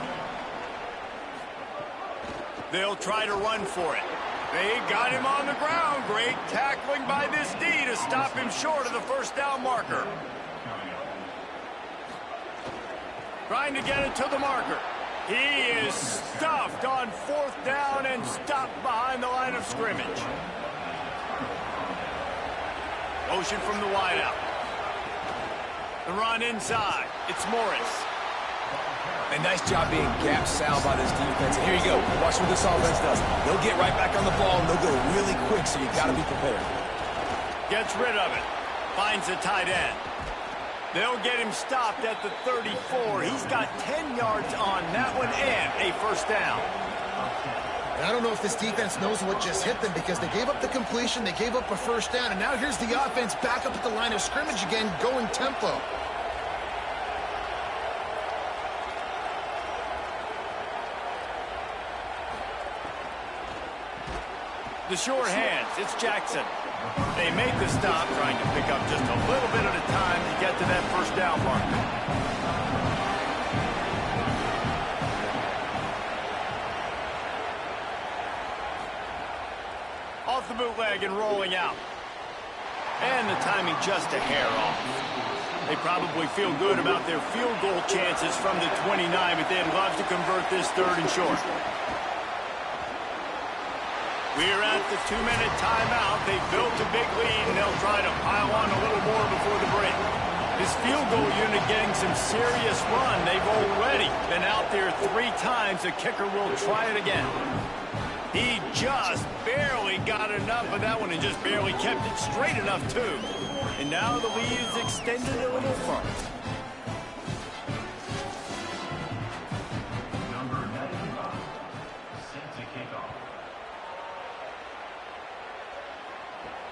They'll try to run for it. They got him on the ground. Great tackling by this D to stop him short of the first down marker. Trying to get it to the marker. He is stuffed on 4th down and stopped behind the line of scrimmage. Motion from the wideout. The run inside. It's Morris. A nice job being gap sound by this defense. And here you go. Watch what this offense does. They'll get right back on the ball, and they'll go really quick, so you got to be prepared. Gets rid of it. Finds the tight end. They'll get him stopped at the 34. He's got 10 yards on that one and a first down. And I don't know if this defense knows what just hit them because they gave up the completion, they gave up a first down, and now here's the offense back up at the line of scrimmage again, going tempo. The sure hands, it's Jackson. They make the stop, trying to pick up just a little bit at a time to get to that first down marker. Off the bootleg and rolling out. And the timing just a hair off. They probably feel good about their field goal chances from the 29, but they'd love to convert this 3rd and short. We're at the 2-minute timeout. They built a big lead, and they'll try to pile on a little more before the break. This field goal unit getting some serious run. They've already been out there 3 times. The kicker will try it again. He just barely got enough of that one and just barely kept it straight enough, too. And now the lead is extended a little further.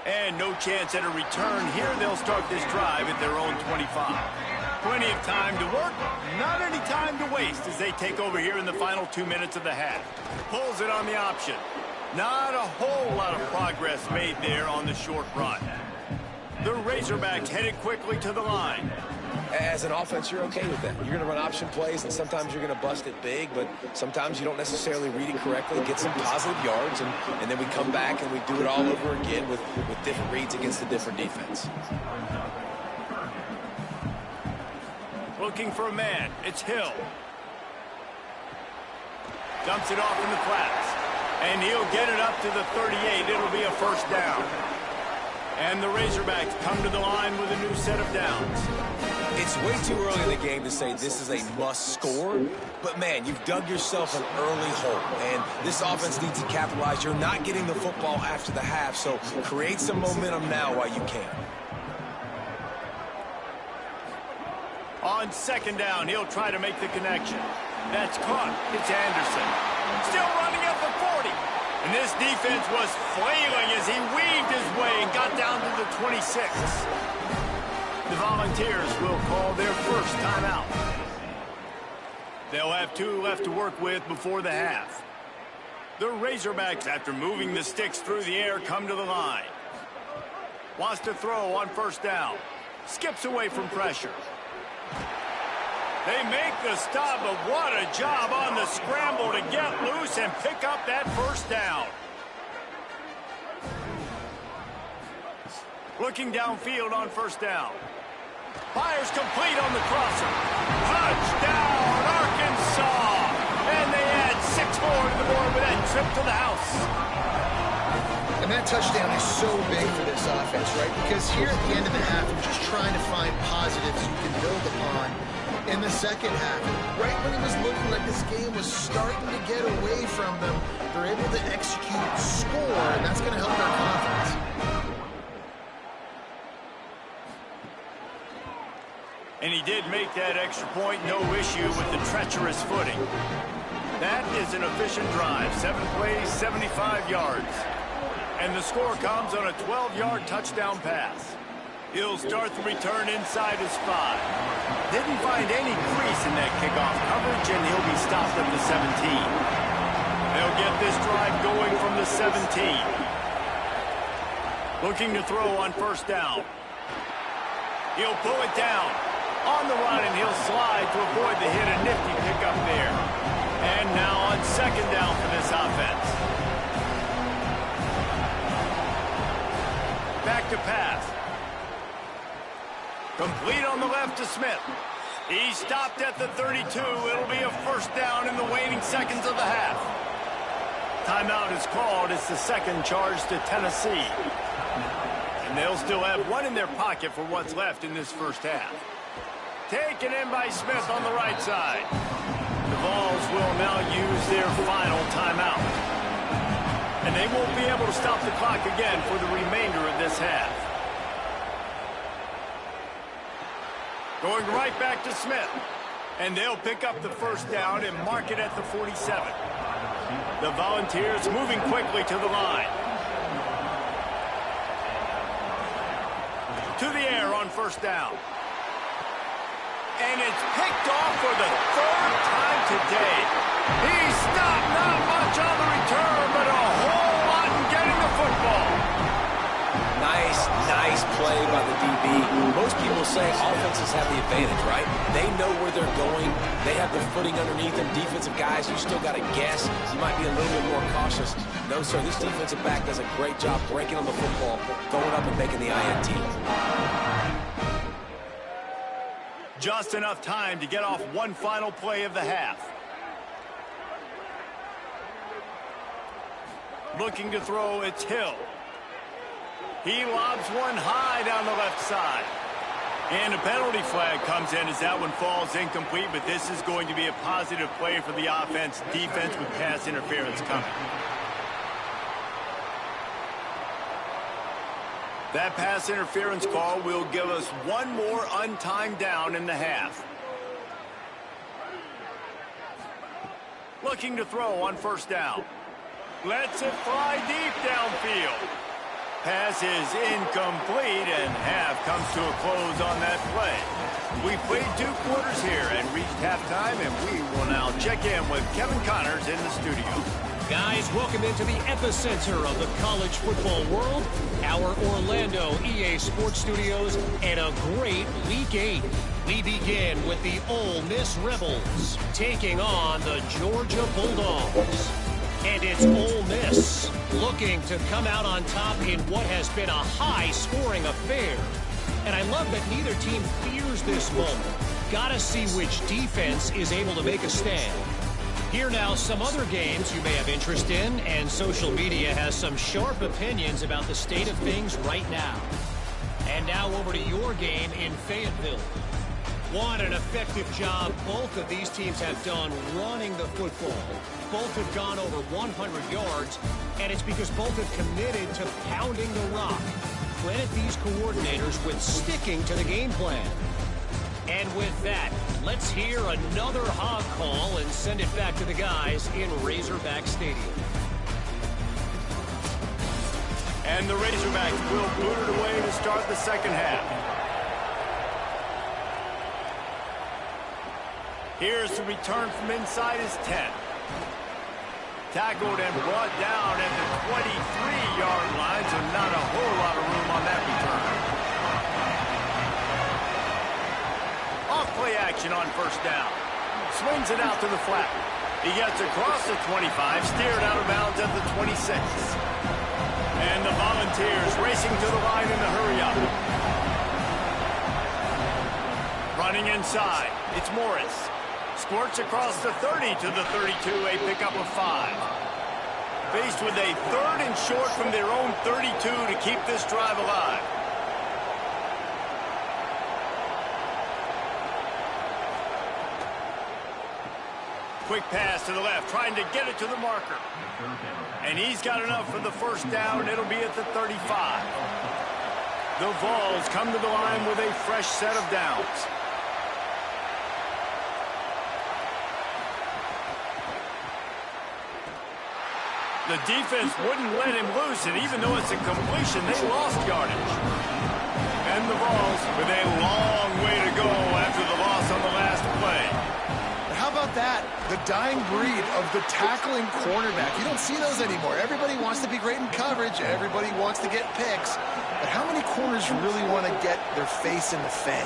And no chance at a return here. They'll start this drive at their own 25. Plenty of time to work, not any time to waste as they take over here in the final 2 minutes of the half. Pulls it on the option. Not a whole lot of progress made there on the short run. The Razorbacks headed quickly to the line. As an offense, you're okay with that. You're going to run option plays, and sometimes you're going to bust it big, but sometimes you don't necessarily read it correctly, get some positive yards, and then we come back and we do it all over again with different reads against a different defense. Looking for a man. It's Hill. Dumps it off in the flats. And he'll get it up to the 38. It'll be a first down. And the Razorbacks come to the line with a new set of downs. It's way too early in the game to say this is a must score, but man, you've dug yourself an early hole, and this offense needs to capitalize. You're not getting the football after the half, so create some momentum now while you can. On 2nd down, he'll try to make the connection. That's caught. It's Anderson. Still running at the 40. And this defense was flailing as he weaved his way and got down to the 26. The Volunteers will call their first timeout. They'll have 2 left to work with before the half. The Razorbacks, after moving the sticks through the air, come to the line. Wants to throw on 1st down. Skips away from pressure. They make the stop, but what a job on the scramble to get loose and pick up that first down. Looking downfield on 1st down. Fires complete on the crosser. Touchdown, Arkansas! And they add 6 more to the board with that trip to the house. And that touchdown is so big for this offense, right? Because here at the end of the half, you're just trying to find positives you can build upon. in the second half. Right when it was looking like this game was starting to get away from them, they're able to execute, score, and that's going to help their confidence. And he did make that extra point, no issue with the treacherous footing. That is an efficient drive. 7 plays, 75 yards. And the score comes on a 12-yard touchdown pass. He'll start the return inside his 5. Didn't find any crease in that kickoff coverage, and he'll be stopped at the 17. They'll get this drive going from the 17. Looking to throw on first down. He'll pull it down. On the run, and he'll slide to avoid the hit. A nifty pickup there. And now on second down for this offense. Back to pass. Complete on the left to Smith. He stopped at the 32. It'll be a first down in the waning seconds of the half. Timeout is called. It's the second charge to Tennessee. And they'll still have one in their pocket for what's left in this first half. Taken in by Smith on the right side. The Vols will now use their final timeout. And they won't be able to stop the clock again for the remainder of this half. Going right back to Smith. And they'll pick up the first down and mark it at the 47. The Volunteers moving quickly to the line. To the air on first down. And it's picked off for the third time today. He stopped, not much on the return, but a whole lot in getting the football. Nice play by the DB. Most people say offenses have the advantage, right? They know where they're going. They have the footing underneath them. Defensive guys, you still got to guess. You might be a little bit more cautious. No, sir, this defensive back does a great job breaking on the football, going up and making the INT. Just enough time to get off one final play of the half. Looking to throw, it's Hill. He lobs one high down the left side. And a penalty flag comes in as that one falls incomplete, but this is going to be a positive play for the offense. Defense with pass interference coming. That pass interference call will give us one more untimed down in the half. Looking to throw on first down. Lets it fly deep downfield. Pass is incomplete, and half comes to a close on that play. We played 2 quarters here and reached halftime, and we will now check in with Kevin Connors in the studio. Guys, welcome into the epicenter of the college football world, our Orlando EA Sports Studios, and a great Week 8. We begin with the Ole Miss Rebels taking on the Georgia Bulldogs. And it's Ole Miss looking to come out on top in what has been a high-scoring affair. And I love that neither team fears this moment. Gotta see which defense is able to make a stand. Here now, some other games you may have interest in, and social media has some sharp opinions about the state of things right now. And now over to your game in Fayetteville. What an effective job both of these teams have done running the football. Both have gone over 100 yards, and it's because both have committed to pounding the rock. Credit these coordinators with sticking to the game plan. And with that, let's hear another hog call and send it back to the guys in Razorback Stadium. And the Razorbacks will boot it away to start the second half. Here's the return from inside his 10. Tackled and brought down at the 23-yard line, so not a whole lot of room on that return. Off-play action on first down. Swings it out to the flat. He gets across the 25, steered out of bounds at the 26. And the Volunteers racing to the line in the hurry-up. Running inside, it's Morris. Squirts across the 30 to the 32, a pickup of 5. Faced with a third and short from their own 32 to keep this drive alive. Quick pass to the left, trying to get it to the marker. And he's got enough for the first down. It'll be at the 35. The Vols come to the line with a fresh set of downs. The defense wouldn't let him loose, and even though it's a completion, they lost yardage. And the Vols with a long way to go after the loss on the last play. How about that? The dying breed of the tackling cornerback. You don't see those anymore. Everybody wants to be great in coverage. Everybody wants to get picks. But how many corners really want to get their face in the fan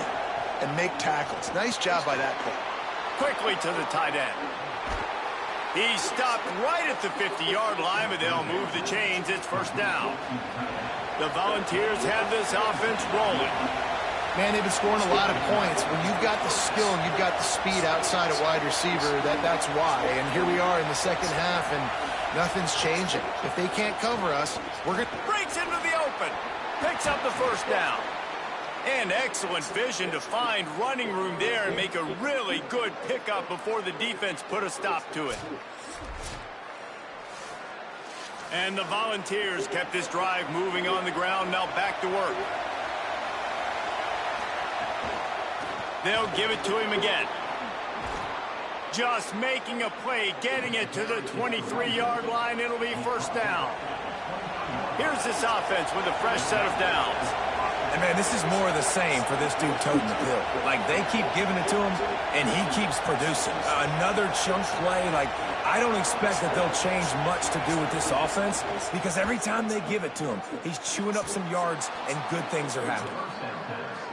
and make tackles? Nice job by that play. Quickly to the tight end. He stopped right at the 50-yard line, but they'll move the chains. It's first down. The Volunteers have this offense rolling. Man, they've been scoring a lot of points. When you've got the skill and you've got the speed outside of wide receiver, that's why. And here we are in the second half, and nothing's changing. If they can't cover us, we're going to... Breaks into the open. Picks up the first down. And excellent vision to find running room there and make a really good pickup before the defense put a stop to it. And the Volunteers kept this drive moving on the ground. Now back to work. They'll give it to him again. Just making a play, getting it to the 23-yard line. It'll be first down. Here's this offense with a fresh set of downs. And, man, this is more of the same for this dude toting the pill. Like, they keep giving it to him, and he keeps producing. Another chunk play. Like, I don't expect that they'll change much to do with this offense because every time they give it to him, he's chewing up some yards, and good things are happening.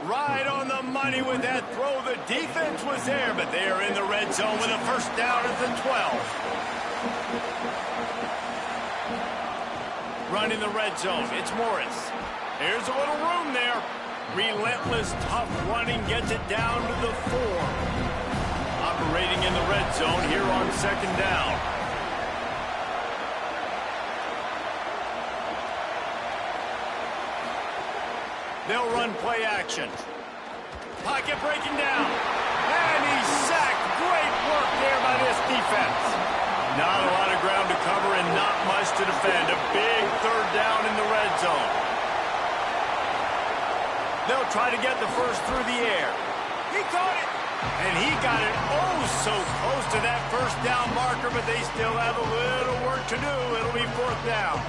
Right on the money with that throw. The defense was there, but they are in the red zone with a first down at the 12. Running the red zone, it's Morris. Here's a little room there. Relentless, tough running gets it down to the 4. Operating in the red zone here on second down. They'll run play action. Pocket breaking down. And he's sacked. Great work there by this defense. Not a lot of ground to cover and not much to defend. A big third down in the red zone. They'll try to get the first through the air. He caught it. And he got it oh so close to that first down marker, but they still have a little work to do. It'll be fourth down.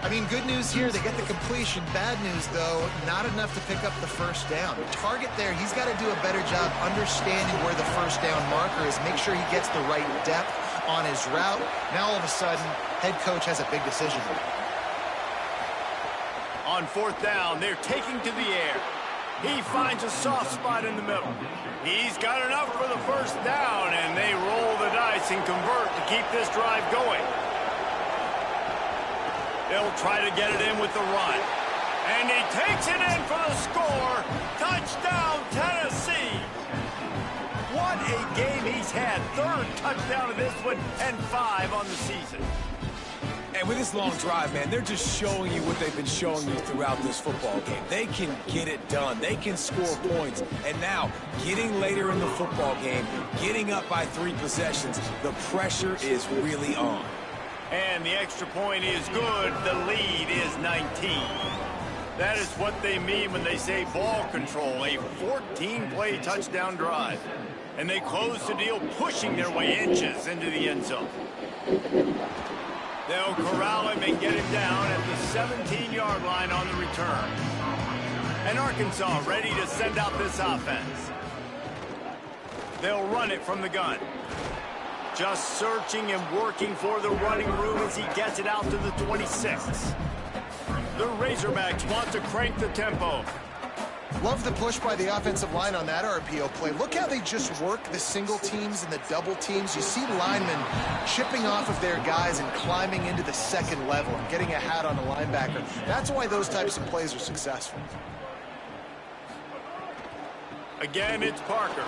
I mean, good news here, they get the completion. Bad news, though, not enough to pick up the first down. The target there, he's got to do a better job understanding where the first down marker is, make sure he gets the right depth on his route. Now, all of a sudden, head coach has a big decision. On fourth down, they're taking to the air. He finds a soft spot in the middle. He's got enough for the first down, and they roll the dice and convert to keep this drive going. They'll try to get it in with the run. And he takes it in for the score. Touchdown, Tennessee. What a game he's had. Third touchdown of this one and 5 on the season. And with this long drive, man, they're just showing you what they've been showing you throughout this football game. They can get it done. They can score points. And now, getting later in the football game, getting up by 3 possessions, the pressure is really on. And the extra point is good. The lead is 19. That is what they mean when they say ball control, a 14-play touchdown drive. And they close the deal, pushing their way inches into the end zone. They'll corral him and get him down at the 17-yard line on the return. And Arkansas ready to send out this offense. They'll run it from the gun. Just searching and working for the running room as he gets it out to the 26. The Razorbacks want to crank the tempo. Love the push by the offensive line on that RPO play. Look how they just work the single teams and the double teams. You see linemen chipping off of their guys and climbing into the second level and getting a hat on a linebacker. That's why those types of plays are successful. Again, it's Parker.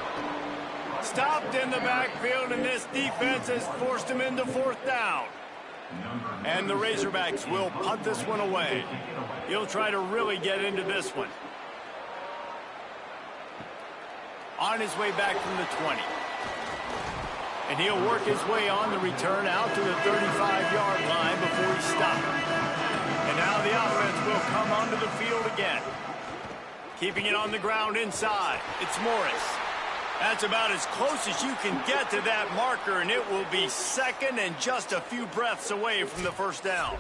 Stopped in the backfield, and this defense has forced him into fourth down. And the Razorbacks will punt this one away. He'll try to really get into this one. On his way back from the 20. And he'll work his way on the return out to the 35-yard line before he stopped. And now the offense will come onto the field again. Keeping it on the ground inside. It's Morris. That's about as close as you can get to that marker, and it will be second and just a few breaths away from the first down.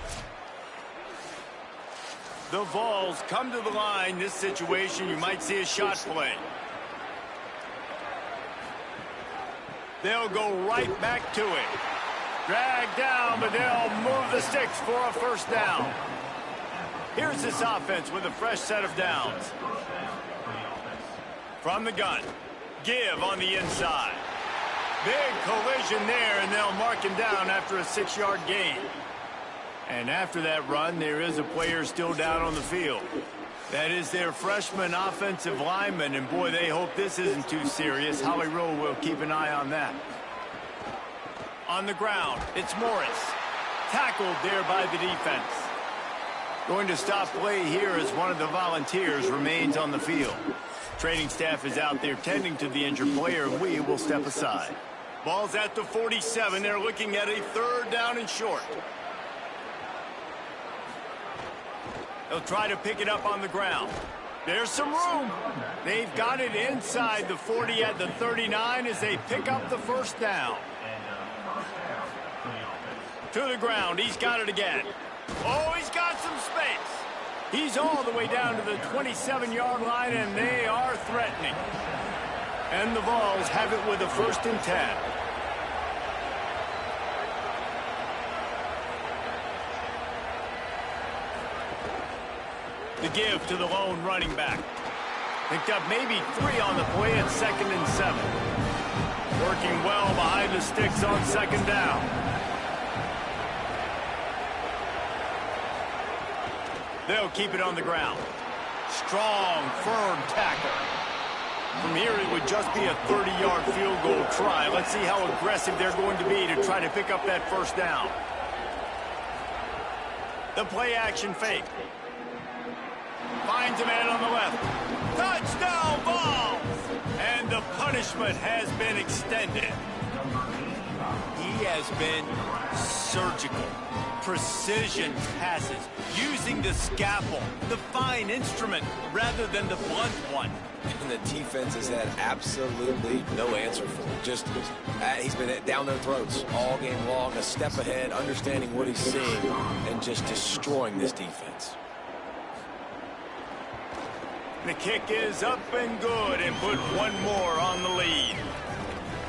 The Vols come to the line. This situation, you might see a shot play. They'll go right back to it. Drag down, but they'll move the sticks for a first down. Here's this offense with a fresh set of downs. From the gun, give on the inside. Big collision there, and they'll mark him down after a 6-yard gain. And after that run, there is a player still down on the field. That is their freshman offensive lineman, and boy, they hope this isn't too serious. Howie Rowe will keep an eye on that. On the ground, it's Morris. Tackled there by the defense. Going to stop play here as one of the Volunteers remains on the field. Training staff is out there tending to the injured player, and we will step aside. Ball's at the 47. They're looking at a third down and short. They'll try to pick it up on the ground. There's some room. They've got it inside the 40 at the 39 as they pick up the first down. To the ground. He's got it again. Oh, he's got some space. He's all the way down to the 27-yard line, and they are threatening. And the Vols have it with a 1st and 10. The give to the lone running back. Picked up maybe 3 on the play at 2nd and 7. Working well behind the sticks on 2nd down. They'll keep it on the ground. Strong, firm tackle. From here, it would just be a 30-yard field goal try. Let's see how aggressive they're going to be to try to pick up that first down. The play action fake. Finds a man on the left. Touchdown, Vols! And the punishment has been extended. He has been surgical. Precision passes, using the scalpel, the fine instrument, rather than the blunt one. And the defense has had absolutely no answer for it. Just, he's been down their throats all game long, a step ahead, understanding what he's seeing, and just destroying this defense. The kick is up and good, and put one more on the lead.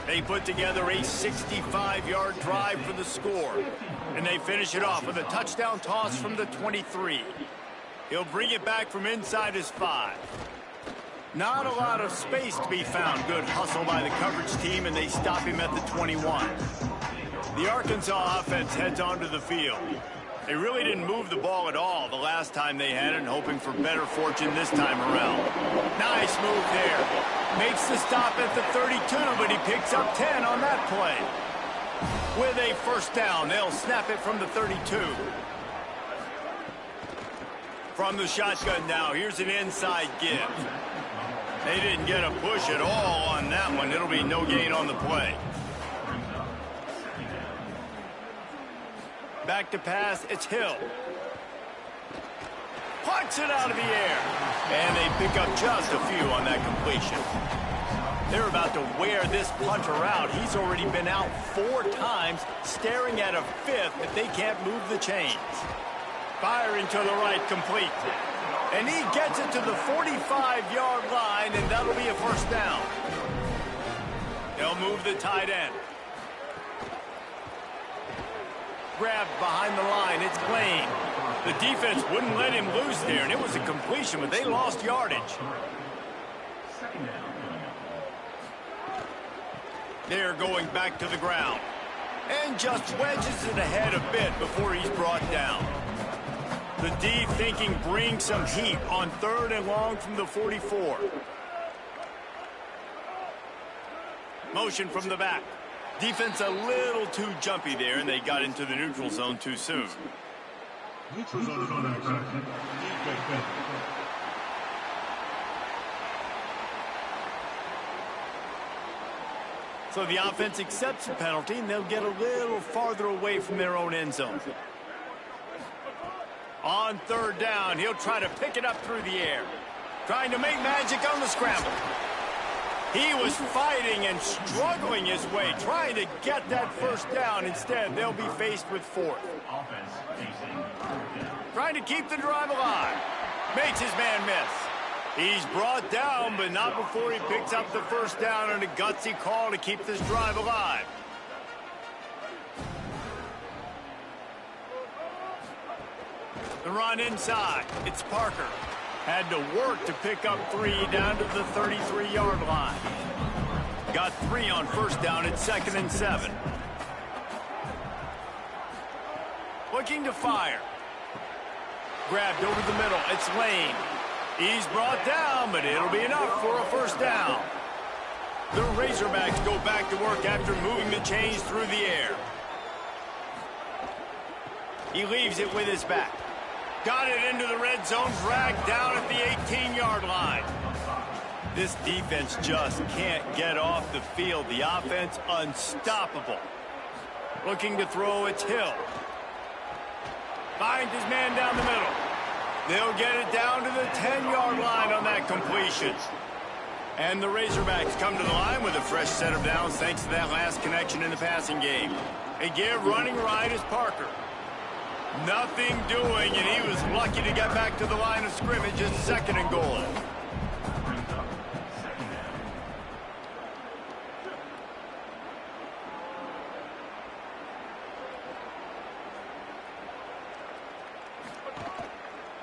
They put together a 65-yard drive for the score, and they finish it off with a touchdown toss from the 23. He'll bring it back from inside his 5. Not a lot of space to be found. Good hustle by the coverage team, and they stop him at the 21. The Arkansas offense heads onto the field. They really didn't move the ball at all the last time they had it, hoping for better fortune this time around. Nice move there. Makes the stop at the 32, but he picks up 10 on that play. With a first down, they'll snap it from the 32. From the shotgun now, here's an inside give. They didn't get a push at all on that one. It'll be no gain on the play. Back to pass, it's Hill. Punts it out of the air. And they pick up just a few on that completion. They're about to wear this punter out. He's already been out 4 times, staring at a 5th if they can't move the chains. Firing to the right, complete. And he gets it to the 45-yard line, and that'll be a first down. They'll move the tight end. Grabbed behind the line, it's Blaine. The defense wouldn't let him loose there, and it was a completion, but they lost yardage. They're going back to the ground. And just wedges it ahead a bit before he's brought down. The D thinking bring some heat on 3rd and long from the 44. Motion from the back. Defense a little too jumpy there, and they got into the neutral zone too soon. Neutral zone is on that side. So the offense accepts the penalty, and they'll get a little farther away from their own end zone. On third down, he'll try to pick it up through the air. Trying to make magic on the scramble. He was fighting and struggling his way, trying to get that first down. Instead, they'll be faced with fourth. Trying to keep the drive alive. Makes his man miss. He's brought down, but not before he picks up the first down on a gutsy call to keep this drive alive. The run inside. It's Parker. Had to work to pick up 3 down to the 33-yard line. Got 3 on first down at 2nd and 7. Looking to fire. Grabbed over the middle. It's Lane. He's brought down, but it'll be enough for a first down. The Razorbacks go back to work after moving the chains through the air. He leaves it with his back. Got it into the red zone, dragged down at the 18-yard line. This defense just can't get off the field. The offense unstoppable. Looking to throw, it's Hill. Finds his man down the middle. They'll get it down to the 10-yard line on that completion. And the Razorbacks come to the line with a fresh set of downs thanks to that last connection in the passing game. They give running right is Parker. Nothing doing, and he was lucky to get back to the line of scrimmage at 2nd and goal.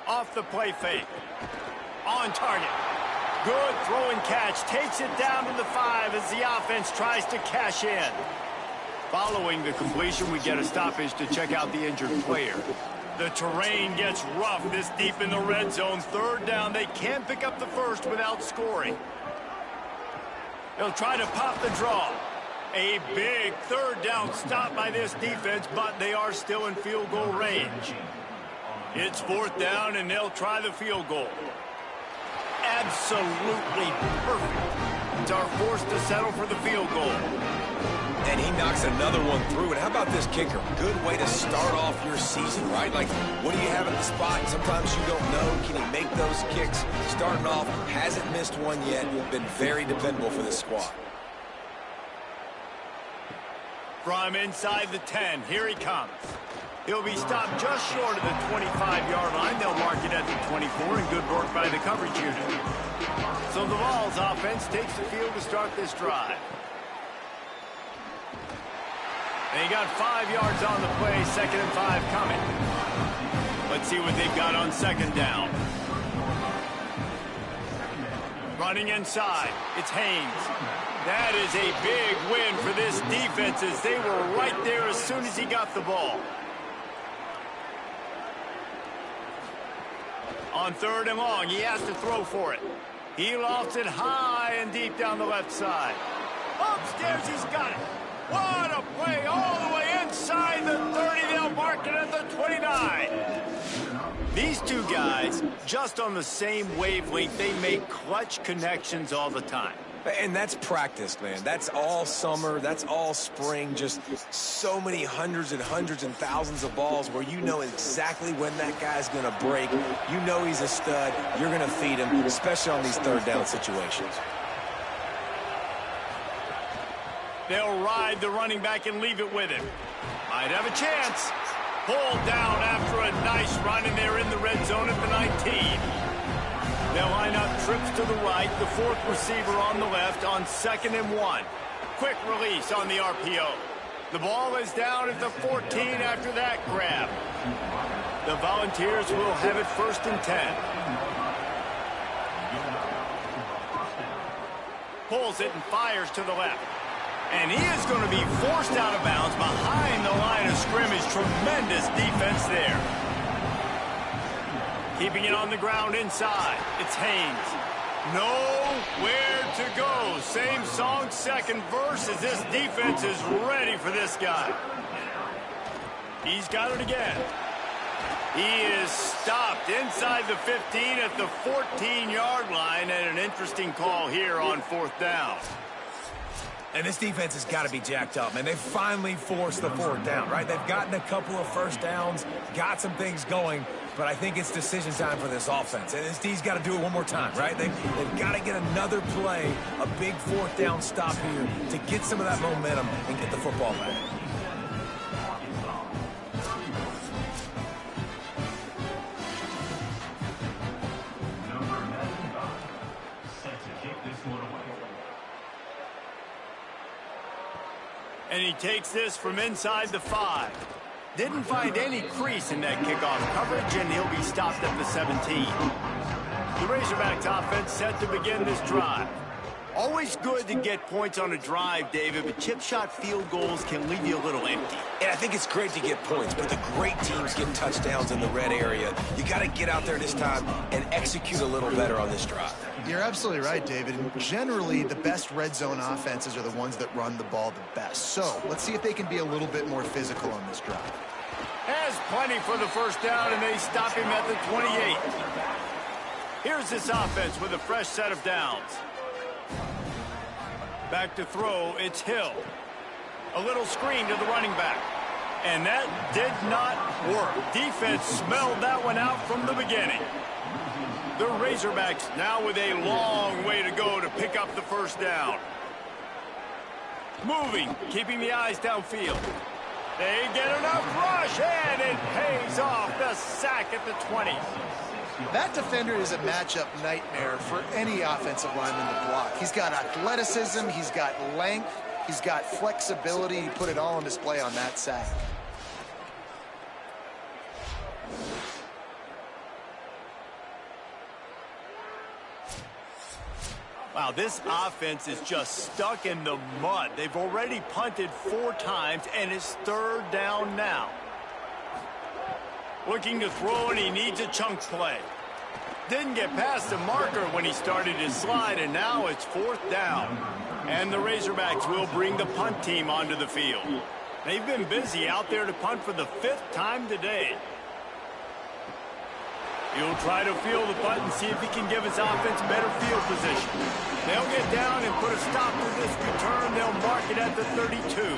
Off the play fake. On target. Good throw and catch. Takes it down to the 5 as the offense tries to cash in. Following the completion, we get a stoppage to check out the injured player. The terrain gets rough this deep in the red zone. 3rd down, they can't pick up the first without scoring. They'll try to pop the draw. A big 3rd down stop by this defense, but they are still in field goal range. It's 4th down, and they'll try the field goal. Absolutely perfect. Are forced to settle for the field goal. And he knocks another one through. And how about this kicker? Good way to start off your season, right? Like, what do you have at the spot? Sometimes you don't know. Can he make those kicks? Starting off, hasn't missed one yet. Been very dependable for this squad. From inside the 10, here he comes. He'll be stopped just short of the 25-yard line. They'll mark it at the 24, and good work by the coverage unit. So the Vols offense takes the field to start this drive. They got 5 yards on the play, 2nd and 5 coming. Let's see what they've got on 2nd down. Running inside, it's Haynes. That is a big win for this defense as they were right there as soon as he got the ball. On 3rd and long, he has to throw for it. He lofts it high and deep down the left side. Upstairs, he's got it. What a play all the way inside the 30. They'll mark it at the 29. These two guys, just on the same wavelength, they make clutch connections all the time. And that's practice, man. That's all summer. That's all spring. Just so many hundreds and thousands of balls where you know exactly when that guy's going to break. You know he's a stud. You're going to feed him, especially on these 3rd down situations. They'll ride the running back and leave it with him. Might have a chance. Pulled down after a nice run, and they're in the red zone at the 19. They'll line up trips to the right, the 4th receiver on the left on 2nd and 1. Quick release on the RPO. The ball is down at the 14 after that grab. The Volunteers will have it 1st and 10. Pulls it and fires to the left. And he is going to be forced out of bounds behind the line of scrimmage. Tremendous defense there. Keeping it on the ground inside. It's Haynes. Nowhere to go. Same song, 2nd verse, as this defense is ready for this guy. He's got it again. He is stopped inside the 15 at the 14-yard line, and an interesting call here on 4th down. And this defense has got to be jacked up, man. They finally forced the fourth down, right? They've gotten a couple of first downs, got some things going, but I think it's decision time for this offense. And this D's got to do it one more time, right? They've got to get another play, a big fourth down stop here to get some of that momentum and get the football back. And he takes this from inside the 5. Didn't find any crease in that kickoff coverage, and he'll be stopped at the 17. The Razorbacks offense set to begin this drive. Always good to get points on a drive, David, but chip shot field goals can leave you a little empty. And I think it's great to get points, but the great teams get touchdowns in the red area. You got to get out there this time and execute a little better on this drive. You're absolutely right, David. And generally, the best red zone offenses are the ones that run the ball the best. So let's see if they can be a little bit more physical on this drive. Has plenty for the first down, and they stop him at the 28. Here's this offense with a fresh set of downs. Back to throw, it's Hill. A little screen to the running back. And that did not work. Defense smelled that one out from the beginning. The Razorbacks now with a long way to go to pick up the first down. Moving, keeping the eyes downfield. They get enough rush, and it pays off. The sack at the 20. That defender is a matchup nightmare for any offensive lineman to block. He's got athleticism, he's got length, he's got flexibility. He put it all on display on that sack. Wow, this offense is just stuck in the mud. They've already punted 4 times, and it's third down now. Looking to throw, and he needs a chunk play. Didn't get past the marker when he started his slide, and now it's 4th down. And the Razorbacks will bring the punt team onto the field. They've been busy out there to punt for the 5th time today. He'll try to field the punt and see if he can give his offense better field position. They'll get down and put a stop to this return. They'll mark it at the 32.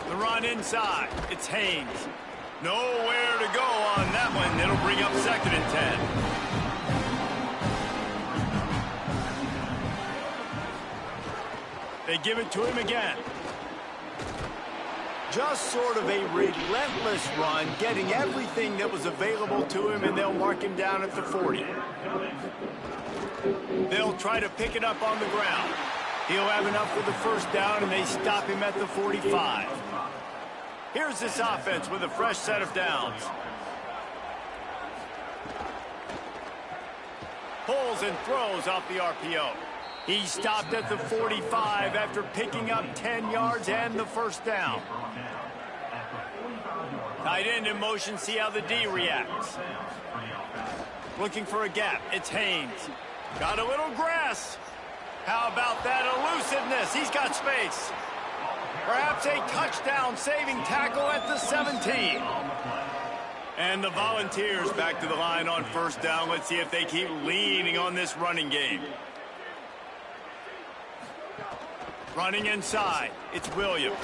The run inside. It's Haynes. Nowhere to go on that one. It'll bring up 2nd and 10. They give it to him again. Just sort of a relentless run, getting everything that was available to him, and they'll mark him down at the 40. They'll try to pick it up on the ground. He'll have enough for the first down, and they stop him at the 45. Here's this offense with a fresh set of downs. Pulls and throws off the RPO. He stopped at the 45 after picking up 10 yards and the first down. Tight end in motion, see how the D reacts. Looking for a gap, it's Haynes. Got a little grass. How about that elusiveness? He's got space. Perhaps a touchdown-saving tackle at the 17. And the Volunteers back to the line on first down. Let's see if they keep leaning on this running game. Running inside, it's Williams.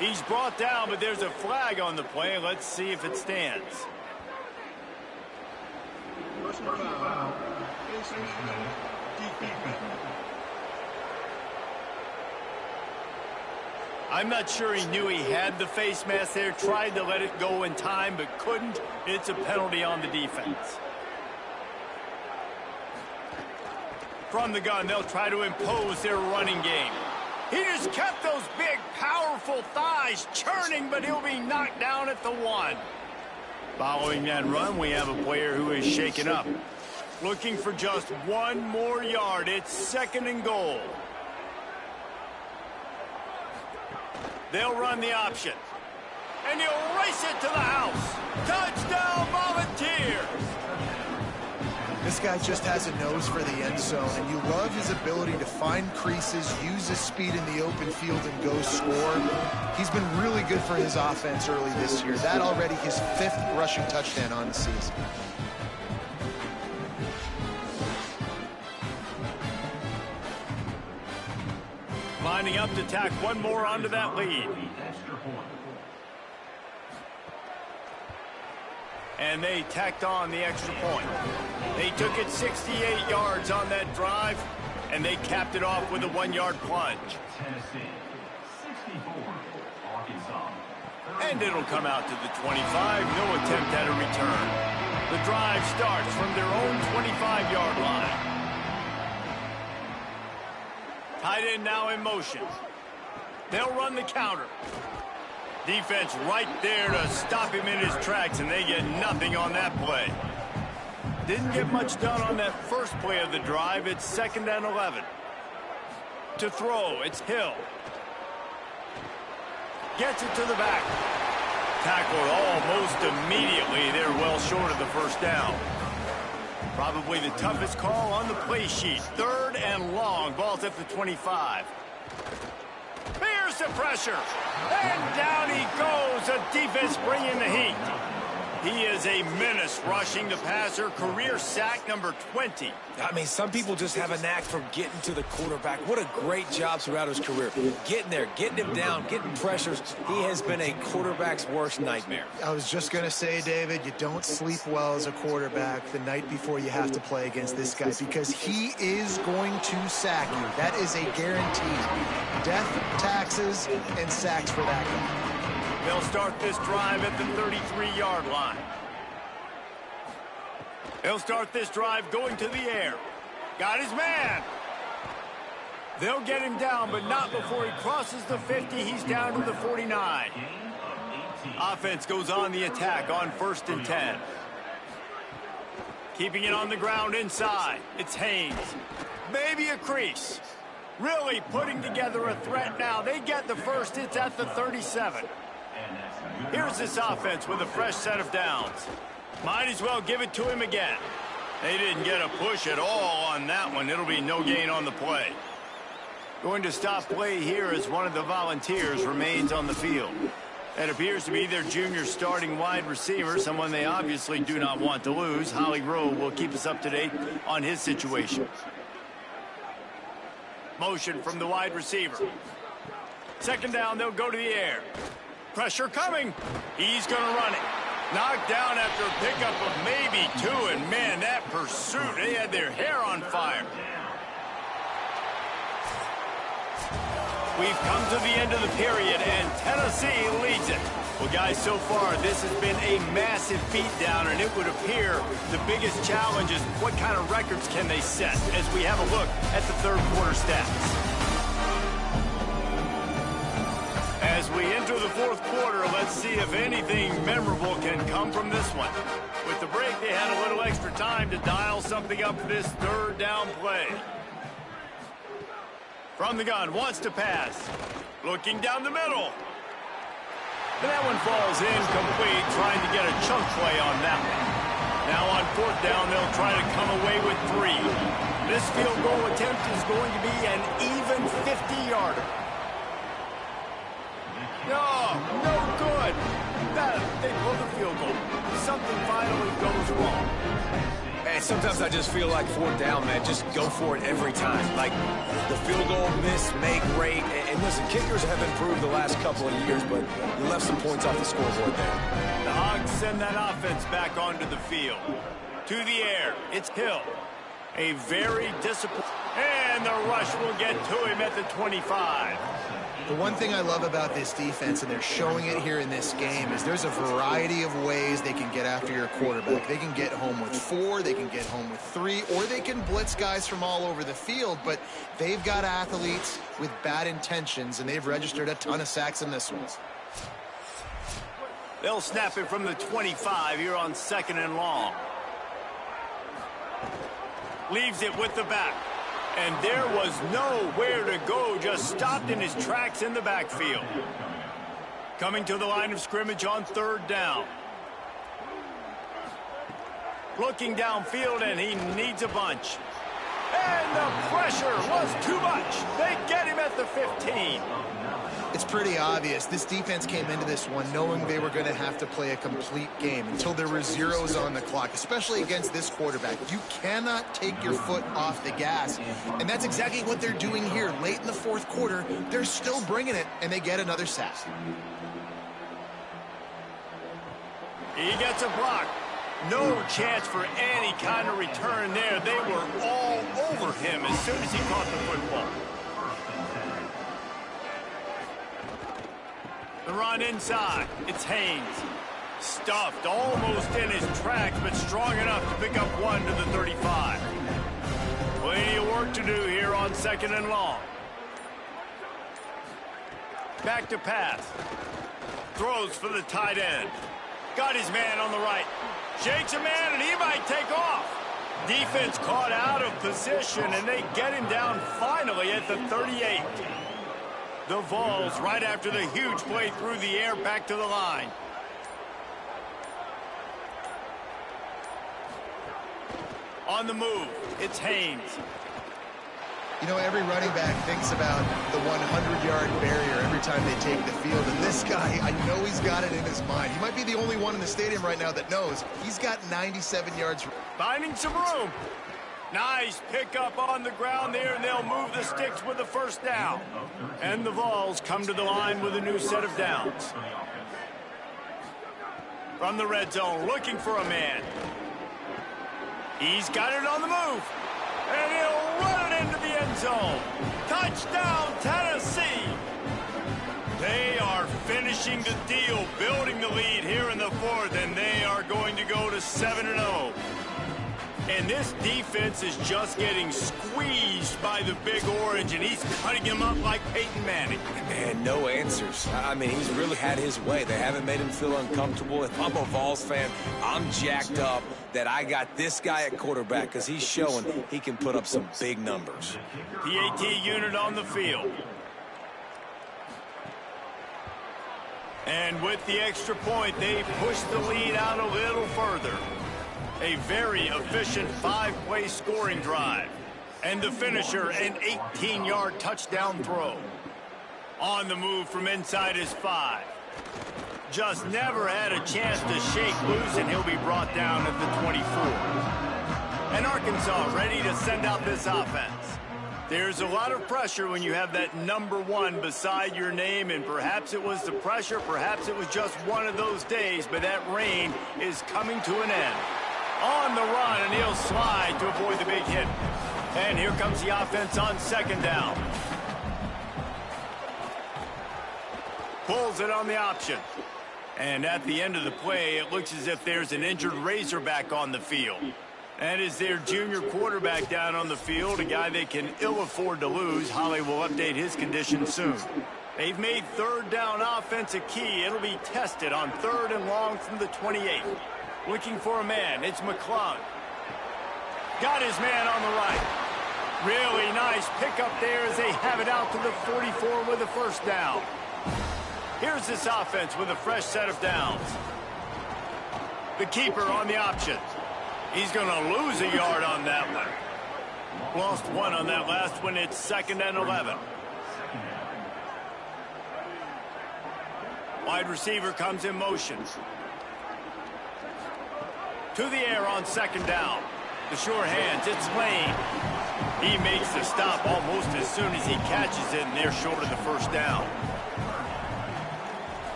He's brought down, but there's a flag on the play. Let's see if it stands. I'm not sure he knew he had the face mask there. Tried to let it go in time, but couldn't. It's a penalty on the defense. From the gun, they'll try to impose their running game. He just kept those big, powerful thighs churning, but he'll be knocked down at the 1. Following that run, we have a player who is shaken up. Looking for just 1 more yard. It's 2nd and goal. They'll run the option. And he'll race it to the house. Touchdown, Volunteers! This guy just has a nose for the end zone, and you love his ability to find creases, use his speed in the open field, and go score. He's been really good for his offense early this year. That already his 5th rushing touchdown on the season. Lining up to tack one more onto that lead. And they tacked on the extra point. They took it 68 yards on that drive, and they capped it off with a 1-yard plunge. Tennessee, 64, Arkansas. And it'll come out to the 25. No attempt at a return. The drive starts from their own 25-yard line. Tight end now in motion. They'll run the counter. Defense right there to stop him in his tracks, and they get nothing on that play. Didn't get much done on that first play of the drive. It's 2nd and 11. To throw, it's Hill. Gets it to the back. Tackled almost immediately. They're well short of the first down. Probably the toughest call on the play sheet. 3rd and long. Ball's at the 25. Here's the pressure. And down he goes. The defense bringing the heat. He is a menace rushing the passer. Career sack number 20. I mean, some people just have a knack for getting to the quarterback. What a great job throughout his career. Getting there, getting him down, getting pressures. He has been a quarterback's worst nightmare. I was just going to say, David, you don't sleep well as a quarterback the night before you have to play against this guy because he is going to sack you. That is a guarantee. Death, taxes, and sacks for that guy. They'll start this drive at the 33-yard line. They'll start this drive going to the air. Got his man. They'll get him down, but not before he crosses the 50. He's down to the 49. Offense goes on the attack on 1st and 10. Keeping it on the ground inside. It's Haynes. Maybe a crease. Really putting together a threat now. They get the first. It's at the 37. Here's this offense with a fresh set of downs. Might as well give it to him again. They didn't get a push at all on that one. It'll be no gain on the play. Going to stop play here as one of the Volunteers remains on the field. That appears to be their junior starting wide receiver, someone they obviously do not want to lose. Holly Rowe will keep us up to date on his situation. Motion from the wide receiver. 2nd down, they'll go to the air. Pressure coming. He's going to run it. Knocked down after a pickup of maybe 2, and man, that pursuit, they had their hair on fire. We've come to the end of the period, and Tennessee leads it. Well, guys, so far, this has been a massive beatdown, and it would appear the biggest challenge is what kind of records can they set as we have a look at the 3rd quarter stats. As we enter the 4th quarter, let's see if anything memorable can come from this one. With the break, they had a little extra time to dial something up for this 3rd down play. From the gun, wants to pass. Looking down the middle. And that one falls incomplete, trying to get a chunk play on that one. Now on 4th down, they'll try to come away with 3. This field goal attempt is going to be an even 50-yarder. No good. They blow the field goal. Something finally goes wrong. Man, sometimes I just feel like 4th down, man. Just go for it every time. Like the field goal miss, make great. And listen, kickers have improved the last couple of years, but you left some points off the scoreboard there. The Hogs send that offense back onto the field. To the air, it's Hill. A very disciplined, and the rush will get to him at the 25. The one thing I love about this defense, and they're showing it here in this game, is there's a variety of ways they can get after your quarterback. They can get home with 4, they can get home with 3, or they can blitz guys from all over the field, but they've got athletes with bad intentions, and they've registered a ton of sacks in this one. They'll snap it from the 25 here on 2nd and long. Leaves it with the back. And there was nowhere to go, just stopped in his tracks in the backfield. Coming to the line of scrimmage on 3rd down. Looking downfield, and he needs a bunch. And the pressure was too much. They get him at the 15. It's pretty obvious. This defense came into this one knowing they were going to have to play a complete game until there were zeros on the clock, especially against this quarterback. You cannot take your foot off the gas, and that's exactly what they're doing here. Late in the fourth quarter, they're still bringing it, and they get another sack. He gets a block. No chance for any kind of return there. They were all over him as soon as he caught the football. The run inside. It's Haynes. Stuffed almost in his tracks, but strong enough to pick up one to the 35. Plenty of work to do here on 2nd and long. Back to pass. Throws for the tight end. Got his man on the right. Shakes a man, and he might take off. Defense caught out of position, and they get him down finally at the 38. The Vols, right after the huge play through the air, back to the line. On the move, it's Haynes. You know, every running back thinks about the 100-yard barrier every time they take the field. And this guy, I know he's got it in his mind. He might be the only one in the stadium right now that knows he's got 97 yards. Finding some room. Nice pickup on the ground there, and they'll move the sticks with the first down. And the Vols come to the line with a new set of downs. From the red zone, looking for a man. He's got it on the move. And he'll run it into the end zone. Touchdown, Tennessee. They are finishing the deal, building the lead here in the fourth, and they are going to go to 7-0. And this defense is just getting squeezed by the Big Orange, and he's cutting him up like Peyton Manning. And no answers. I mean, he's really had his way. They haven't made him feel uncomfortable. If I'm a Vols fan, I'm jacked up that I got this guy at quarterback because he's showing he can put up some big numbers. PAT unit on the field. And with the extra point, they push the lead out a little further. A very efficient 5-play scoring drive. And the finisher, an 18-yard touchdown throw. On the move from inside his 5. Just never had a chance to shake loose, and he'll be brought down at the 24. And Arkansas ready to send out this offense. There's a lot of pressure when you have that number 1 beside your name, and perhaps it was the pressure, perhaps it was just one of those days, but that rain is coming to an end. On the run, and he'll slide to avoid the big hit. And here comes the offense on 2nd down. Pulls it on the option. And at the end of the play, it looks as if there's an injured Razorback on the field. That is their junior quarterback down on the field, a guy they can ill afford to lose. Holly will update his condition soon. They've made 3rd down offense a key. It'll be tested on 3rd and long from the 28. Looking for a man. It's McClung. Got his man on the right. Really nice pickup there as they have it out to the 44 with a first down. Here's this offense with a fresh set of downs. The keeper on the option. He's going to lose a yard on that one. Lost 1 on that last one. It's 2nd and 11. Wide receiver comes in motion. To the air on 2nd down. The sure hands, it's Lane. He makes the stop almost as soon as he catches it, and they're short of the first down.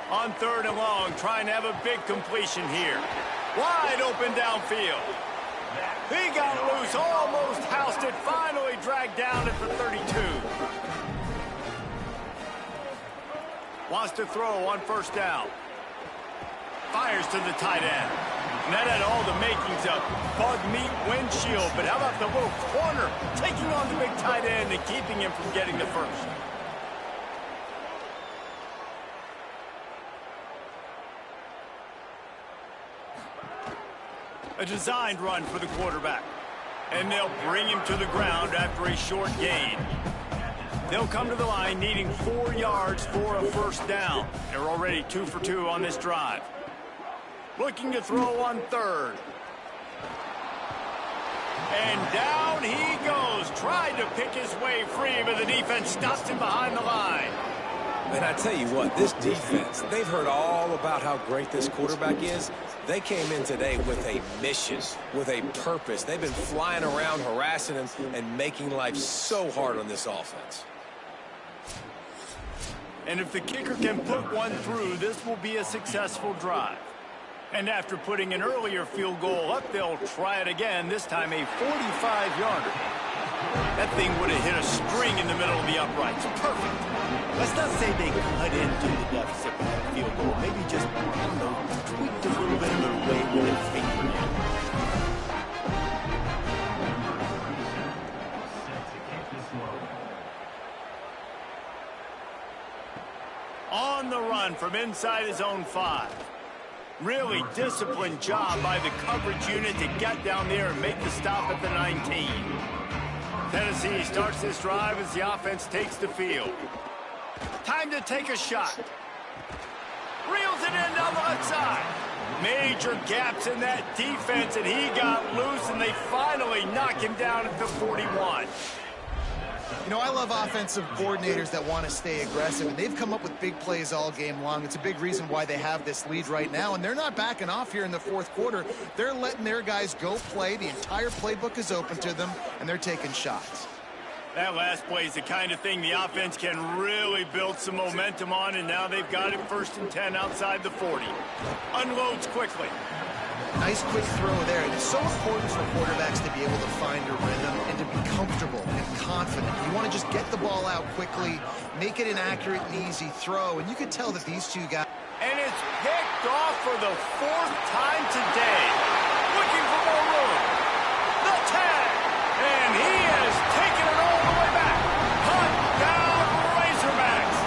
On 3rd and long, trying to have a big completion here. Wide open downfield. He got loose, almost housed it, finally dragged down at the 32. Wants to throw on 1st down. Fires to the tight end. And that had all the makings of bug meat windshield. But how about the little corner taking on the big tight end and keeping him from getting the first? A designed run for the quarterback. And they'll bring him to the ground after a short gain. They'll come to the line needing 4 yards for a first down. They're already 2 for 2 on this drive. Looking to throw on 3rd. And down he goes. Tried to pick his way free, but the defense stops him behind the line. And I tell you what, this defense, they've heard all about how great this quarterback is. They came in today with a mission, with a purpose. They've been flying around, harassing him, and making life so hard on this offense. And if the kicker can put one through, this will be a successful drive. And after putting an earlier field goal up, they'll try it again, this time a 45-yarder. That thing would have hit a string in the middle of the uprights. Perfect. Let's not say they cut into the deficit with that field goal. Maybe just, I don't know, tweaked a little bit of the way with their fingernail. On the run from inside his own 5. Really disciplined job by the coverage unit to get down there and make the stop at the 19. Tennessee starts this drive as the offense takes the field. Time to take a shot. Reels it in down the left side. Major gaps in that defense, and he got loose, and they finally knock him down at the 41. You know, I love offensive coordinators that want to stay aggressive, and they've come up with big plays all game long. It's a big reason why they have this lead right now, and they're not backing off here in the fourth quarter. They're letting their guys go play. The entire playbook is open to them, and they're taking shots. That last play is the kind of thing the offense can really build some momentum on, and now they've got it 1st and 10 outside the 40. Unloads quickly. Nice quick throw there. It's so important for quarterbacks to be able to find a rhythm and to be comfortable and confident. You want to just get the ball out quickly, make it an accurate and easy throw, and you can tell that these two guys... And it's picked off for the 4th time today. Looking for more room. The tag. And he has taken it all the way back. Touchdown, Razorbacks.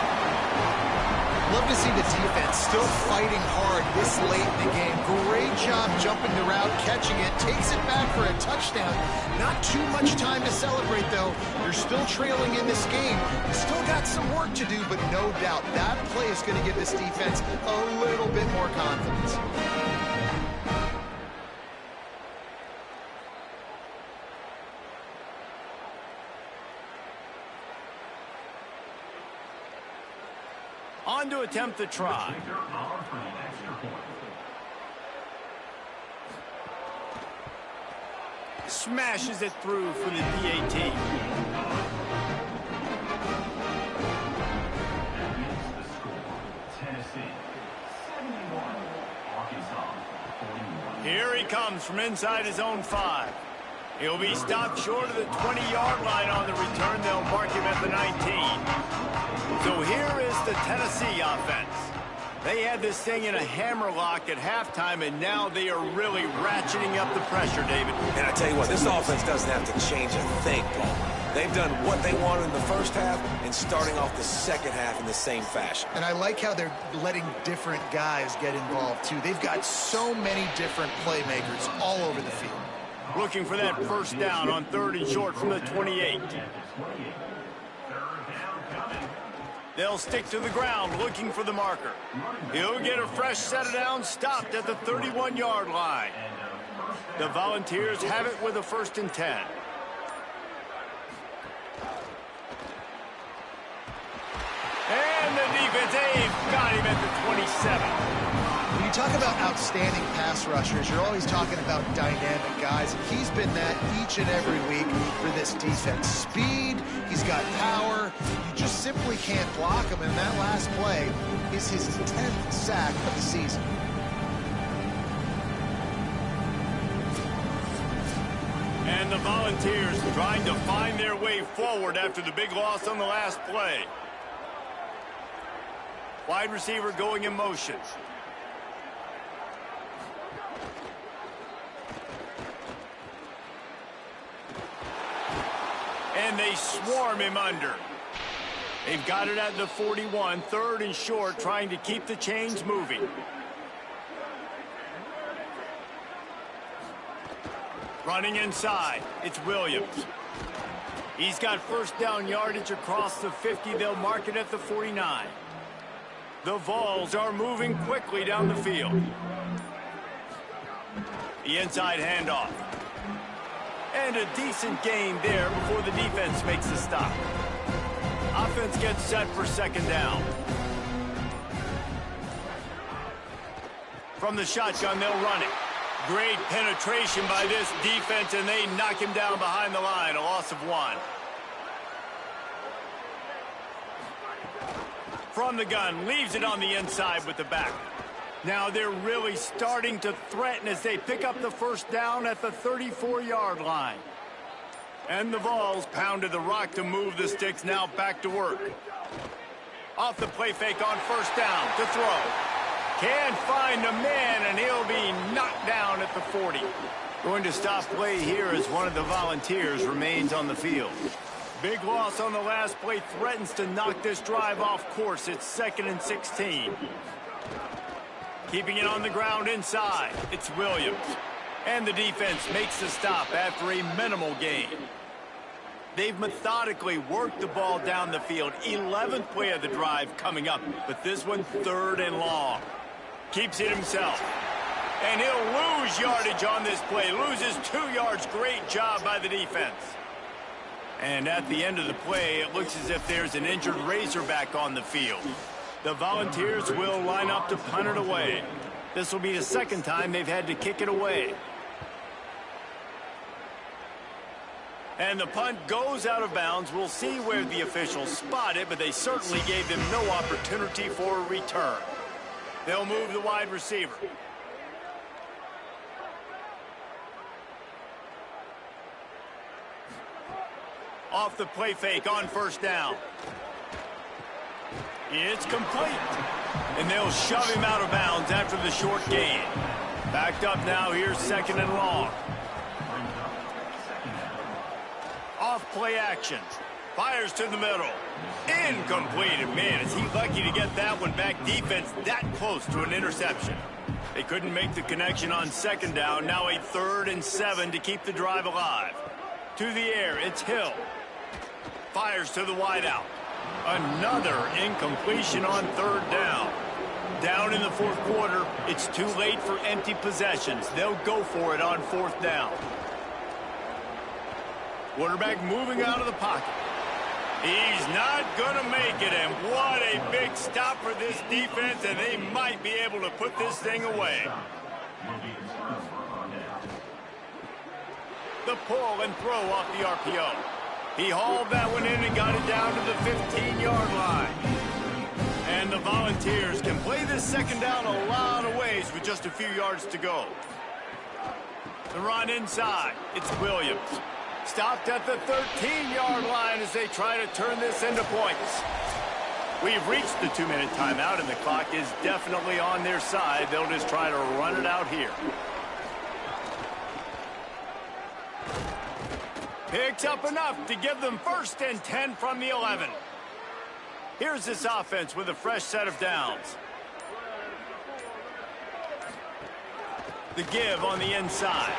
Love to see the defense still fighting hard this late in the game. Great job jumping the route, catching it, takes it back for a touchdown. Not too much time to celebrate, though. You're still trailing in this game. You still got some work to do, but no doubt that play is going to give this defense a little bit more confidence. On to attempt the try. Smashes it through for the DAT. Here he comes from inside his own 5. He'll be stopped short of the 20-yard line on the return. They'll mark him at the 19. So here is the Tennessee offense. They had this thing in a hammerlock at halftime, and now they are really ratcheting up the pressure, David. And I tell you what, this offense doesn't have to change a thing, Paul. They've done what they wanted in the first half and starting off the second half in the same fashion. And I like how they're letting different guys get involved, too. They've got so many different playmakers all over the field. Looking for that first down on 3rd and short from the 28. They'll stick to the ground looking for the marker. He'll get a fresh set of downs stopped at the 31-yard line. The Volunteers have it with a 1st and 10. And the defense, they've got him at the 27. When you talk about outstanding pass rushers, you're always talking about dynamic guys. And he's been that each and every week for this defense. Speed, he's got power. You just simply can't block him. And that last play is his 10th sack of the season. And the Volunteers trying to find their way forward after the big loss on the last play. Wide receiver going in motion. And they swarm him under. They've got it at the 41, 3rd and short, trying to keep the chains moving. Running inside, it's Williams. He's got 1st down yardage across the 50. They'll mark it at the 49. The Vols are moving quickly down the field. The inside handoff. And a decent gain there before the defense makes the stop. Offense gets set for second down. From the shotgun, they'll run it. Great penetration by this defense, and they knock him down behind the line, a loss of 1. From the gun, leaves it on the inside with the back. Now they're really starting to threaten as they pick up the first down at the 34-yard line. And the Vols pounded the rock to move the sticks, now back to work. Off the play fake on first down to throw. Can't find a man, and he'll be knocked down at the 40. Going to stop play here as one of the Volunteers remains on the field. Big loss on the last play threatens to knock this drive off course. It's 2nd and 16. Keeping it on the ground inside. It's Williams. And the defense makes the stop after a minimal gain. They've methodically worked the ball down the field. 11th play of the drive coming up, but this one 3rd and long. Keeps it himself. And he'll lose yardage on this play. Loses 2 yards. Great job by the defense. And at the end of the play, it looks as if there's an injured Razorback on the field. The Volunteers will line up to punt it away. This will be the 2nd time they've had to kick it away. And the punt goes out of bounds. We'll see where the officials spot it, but they certainly gave them no opportunity for a return. They'll move the wide receiver. Off the play fake on first down. It's complete. And they'll shove him out of bounds after the short gain. Backed up now, here's 2nd and long. Off play action. Fires to the middle. Incomplete. And man, is he lucky to get that one back. Defense that close to an interception. They couldn't make the connection on 2nd down. Now a 3rd and 7 to keep the drive alive. To the air, it's Hill. Fires to the wideout. Another incompletion on 3rd down. Down in the 4th quarter, it's too late for empty possessions. They'll go for it on 4th down. Quarterback moving out of the pocket. He's not going to make it, and what a big stop for this defense, and they might be able to put this thing away. The pull and throw off the RPO. He hauled that one in and got it down to the 15-yard line. And the Volunteers can play this 2nd down a lot of ways with just a few yards to go. The run inside. It's Williams. Stopped at the 13-yard line as they try to turn this into points. We've reached the 2-minute timeout, and the clock is definitely on their side. They'll just try to run it out here. Picks up enough to give them 1st and 10 from the 11. Here's this offense with a fresh set of downs. The give on the inside.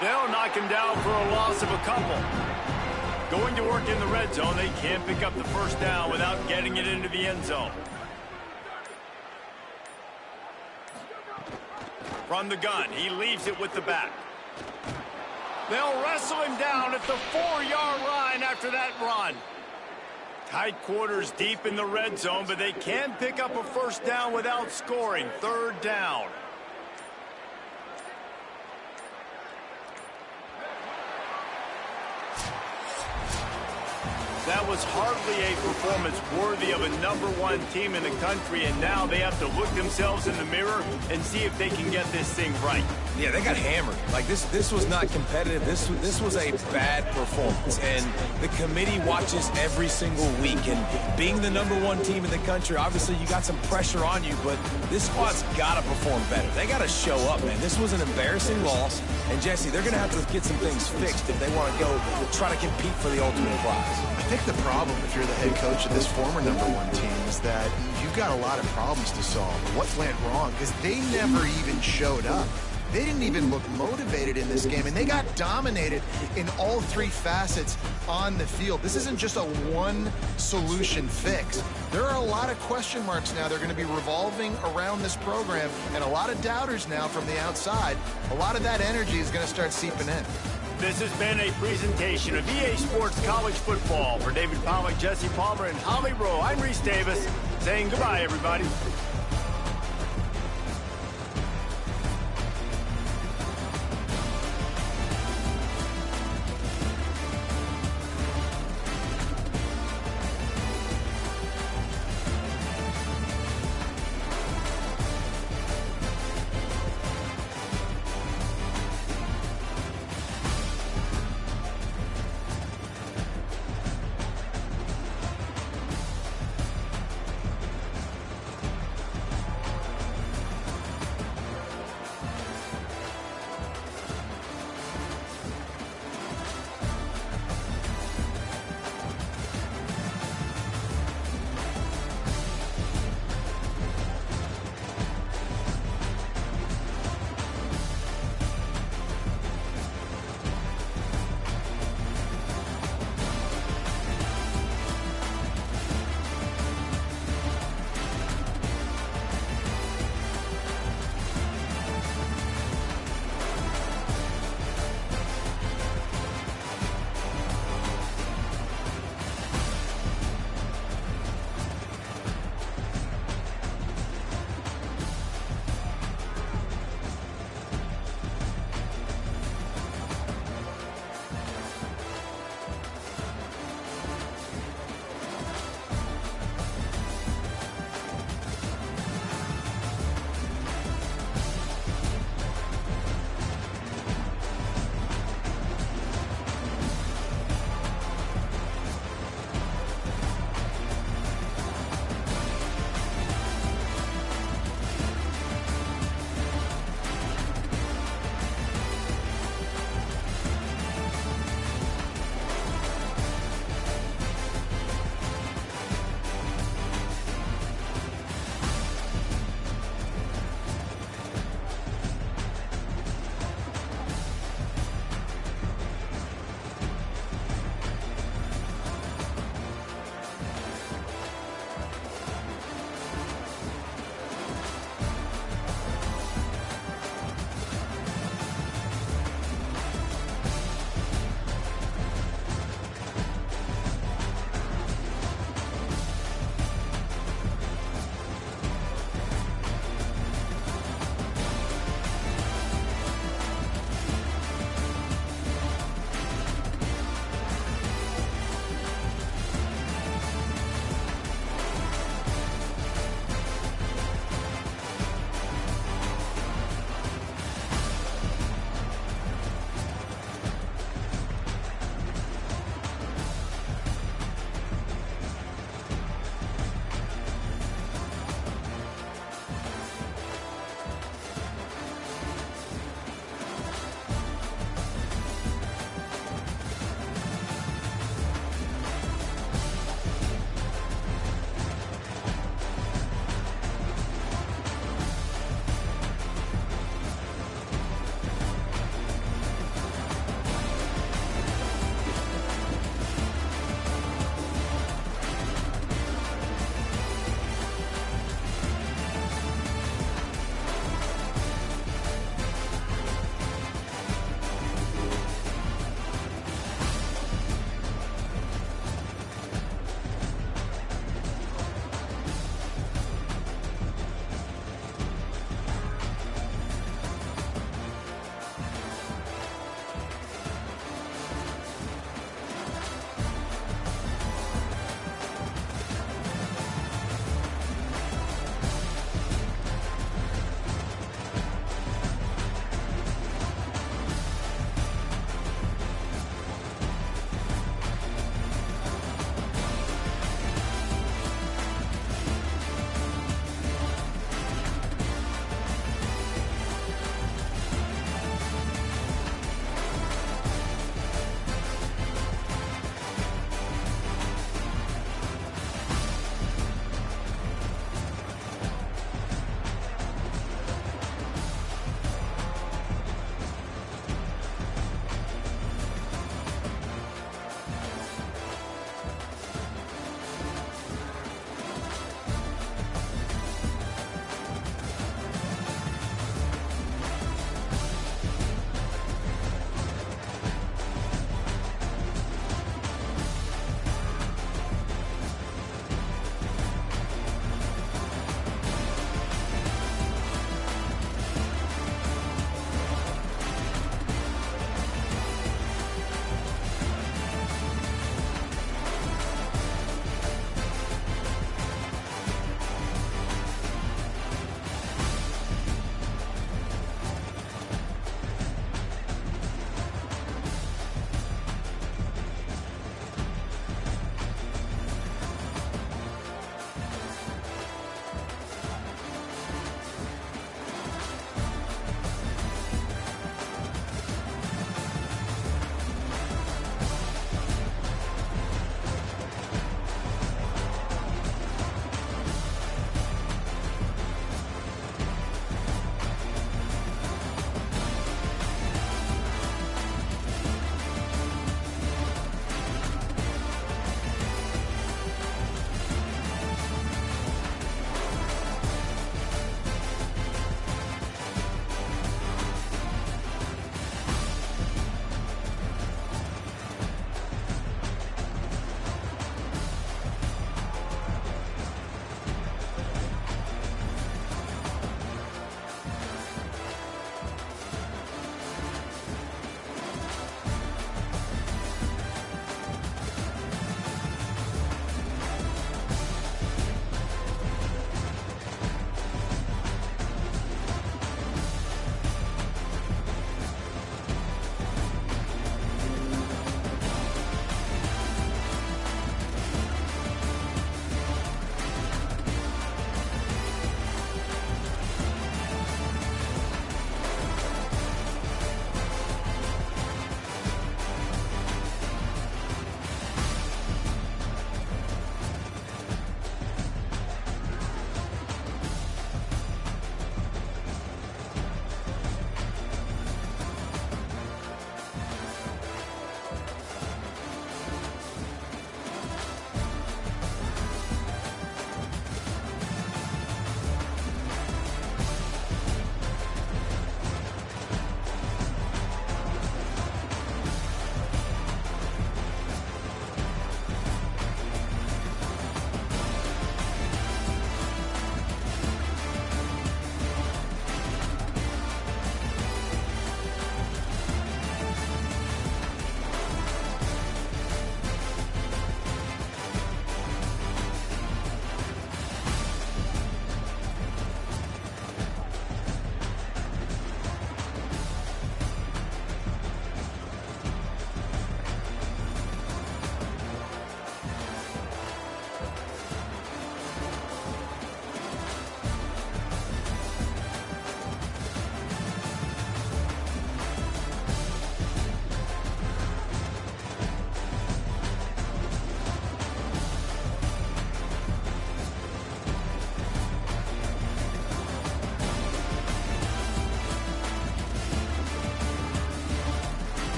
They'll knock him down for a loss of a couple. Going to work in the red zone. They can't pick up the 1st down without getting it into the end zone. From the gun, he leaves it with the back. They'll wrestle him down at the 4-yard line after that run. Tight quarters deep in the red zone, but they can pick up a 1st down without scoring. 3rd down. That was hardly a performance worthy of a #1 team in the country, and now they have to look themselves in the mirror and see if they can get this thing right. Yeah, they got hammered. Like, this was not competitive. This was a bad performance, and the committee watches every single week. And being the #1 team in the country, obviously you got some pressure on you, but this squad's got to perform better. They got to show up, man. This was an embarrassing loss, and Jesse, they're going to have to get some things fixed if they want to go try to compete for the ultimate prize. I think the problem, if you're the head coach of this former #1 team, is that you've got a lot of problems to solve. What went wrong? Because they never even showed up. They didn't even look motivated in this game, and they got dominated in all 3 facets on the field. This isn't just a one-solution fix. There are a lot of question marks now. They're going to be revolving around this program, and a lot of doubters now from the outside. A lot of that energy is going to start seeping in. This has been a presentation of EA Sports College Football. For David Pollack, Jesse Palmer, and Holly Rowe, I'm Reese Davis, saying goodbye, everybody.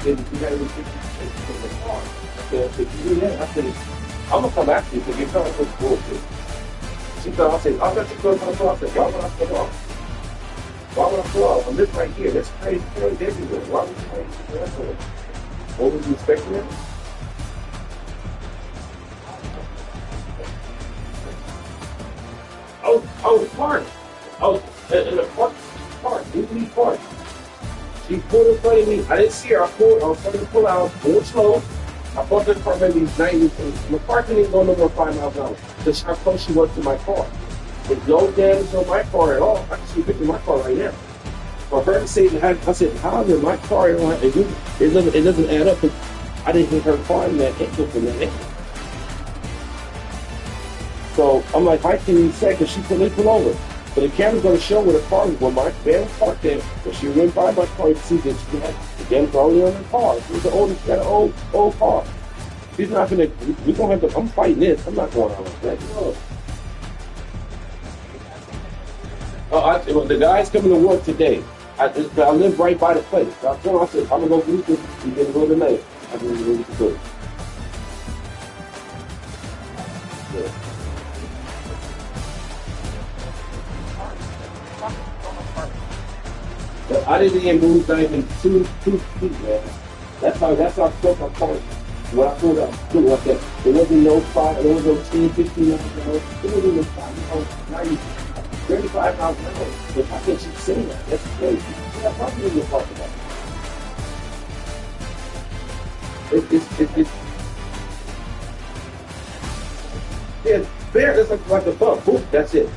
said, you got to get from the car. I said, if you do that, I said, I'm going to come after you because you're trying to put bullshit. She thought, I said, I got to go to my car. I said, why would I pull off? Why would I pull off? I'm living right here. That's crazy, crazy everywhere. Why would you do that for? What was you expecting that? I was parked. I was in the park, usually parked. She pulled in front of me. I didn't see her. I was trying to pull out, going slow. I parked in front of me 90. My parking didn't go no more 5 miles an hour. That's how close she was to my car. There's no damage on my car at all. I can see a picture of my car right now. For her to say that, I said, how did my car, it doesn't add up. I didn't hit her car in that ankle from that ankle. So I'm like, I can't even say because she pulled over. But the camera's going to show where the car was, where my van was parked there. When she went by my car, you can see that she had the damage already on her car. She was she got an old car. She's not going to, we're going to have to, I'm fighting this. I'm not going out like that. No. The guy's coming to work today. I live right by the place. So I told him, I said, I'm going to go get this. He's getting a little bit late. I'm going to go get the food. Yeah. I didn't even move not even 2 feet, man. That's how close I caught when I pulled up. Look like that. There wasn't no 5, there was no 10, 15 miles an hour. There wasn't no 5, 90, 35 miles an hour. But how can she say that? That's crazy. Yeah, probably in your park about it's fair. It's like a bump. Boom, that's it.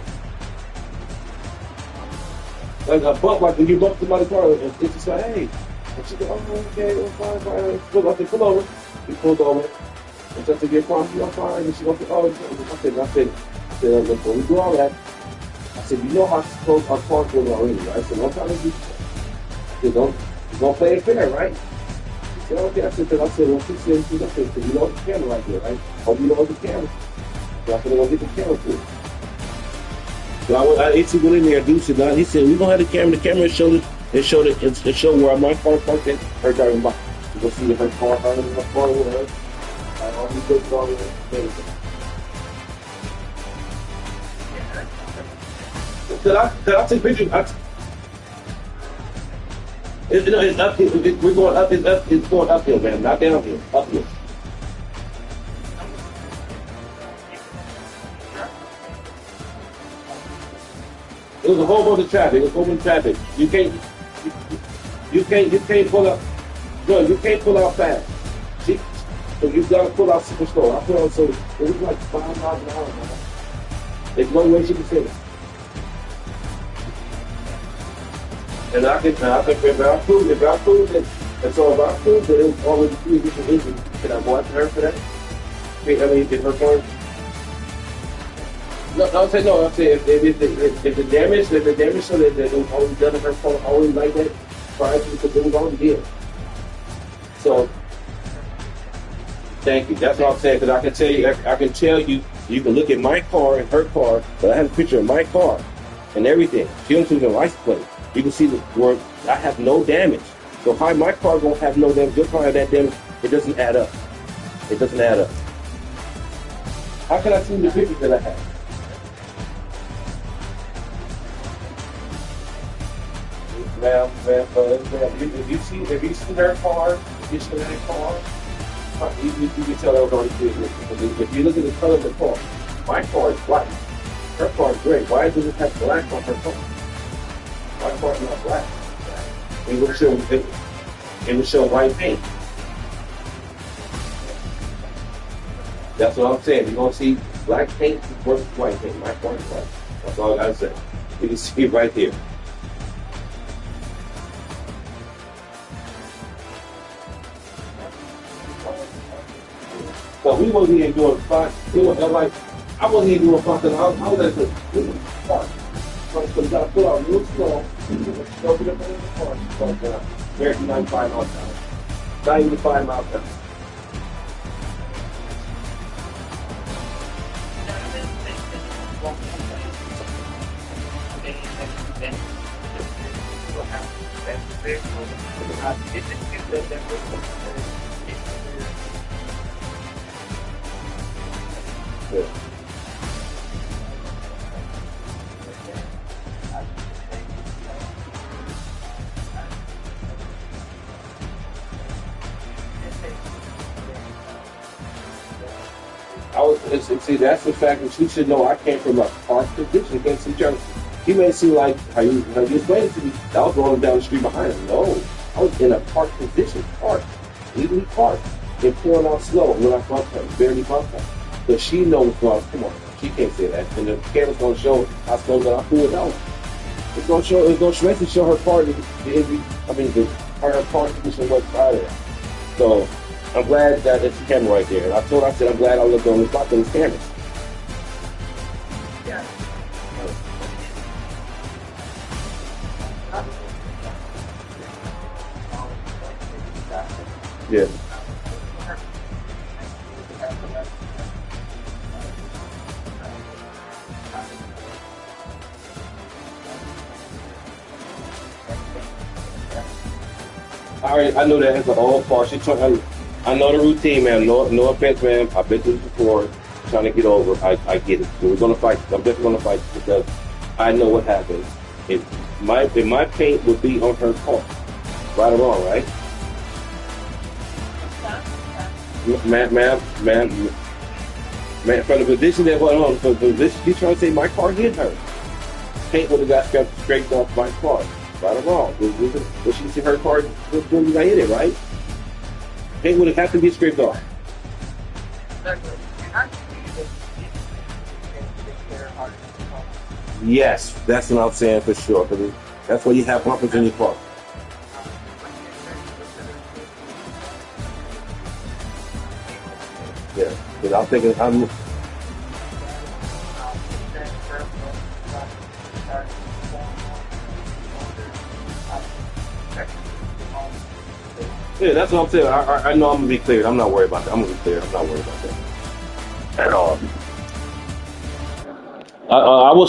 Like a bump, like when you bump somebody's car, and it's just like, hey. And she goes, oh, okay, well, fine. I said, pull over. He pulled over. And so I said, you're fine, you're fine. And she goes, oh, I said, before we do all that, I said, you know how close our cars were already, right? I said, what time is it? I said, don't play it fair, right? She said, okay. I said, well, she said, you know the camera right there, right? Oh, you know the camera. So I said, go get the camera too. So I AC went in there, dude said, he said, we're going to have the camera. The camera showed where my car parked at, her driving by. You go see her car, her car with her. All these good cars with her. Did I take pictures? It's uphill. We're going up. It's going uphill, man. Not downhill. Uphill. It was a whole bunch of traffic. It was a whole bunch of traffic. You can't pull up. No, you can't pull out fast. So you gotta pull out super slow. I pull out so it was like 5 miles an hour. Man. There's no way she can say it. And I think if I proved it, and so if I proved that it was already 3 different injuries, can I go after her for that? I mean, did her car? No, I'm saying no. I'm saying if the damage so that it was already done in her car, already like that, prior to because it was already there. So, thank you. That's what I'm saying. Because I can tell you, you can look at my car and her car, but I have a picture of my car and everything. She don't see the license plate. You can see where I have no damage. So how my car gonna have no damage? Your car have that damage? It doesn't add up. It doesn't add up. How can I see the pictures that I have? If you see her car, if you see that car, you can tell that was already good. If you look at the color of the car, my car is white. Her car is gray. Why does it have black on her car? My car is not black. It would show white paint. That's what I'm saying. You're gonna see black paint versus white paint. My car is white. That's all I gotta say. You can see it right here. But we wasn't even doing fun. I wasn't even doing fun because I was at the park. So you got to pull out real slow. Go to the middle of the park. So there's 95 miles an hour. Not even 5 miles an hour. Yeah. See, that's the fact that she should know I came from a park position against each other. He may seem like how you explained it to me. I was rolling down the street behind him. No, I was in a park position, legally parked, and pulling out slow when I bumped her, barely bumped her. But she knows what's come on. She can't say that, and the camera's gonna show how slow that I pulled out. It's gonna show. It's gonna basically show her part. Her part position was prior to that. So I'm glad that it's the camera right there. And I said, I'm glad I looked on the clock on this camera. Yeah. I know that as an old part. I know the routine, man. No offense, man. I've been through this before. Trying to get over. I get it. So we're gonna fight. I'm definitely gonna fight because I know what happens. If my paint would be on her car, right or wrong, right? Ma'am, from the position that went on, from the position she's trying to say my car hit her. Paint would have got scraped off my car. Right or wrong? But she see her car when you got hit it, right? Paint would have to be scraped off. Yes, that's what I'm saying for sure. Because that's why you have bumpers in your car. Yeah, because I'm thinking yeah, that's what I'm saying. I know I'm gonna be clear. I'm not worried about that. I'm gonna be clear. I'm not worried about that at all. I will.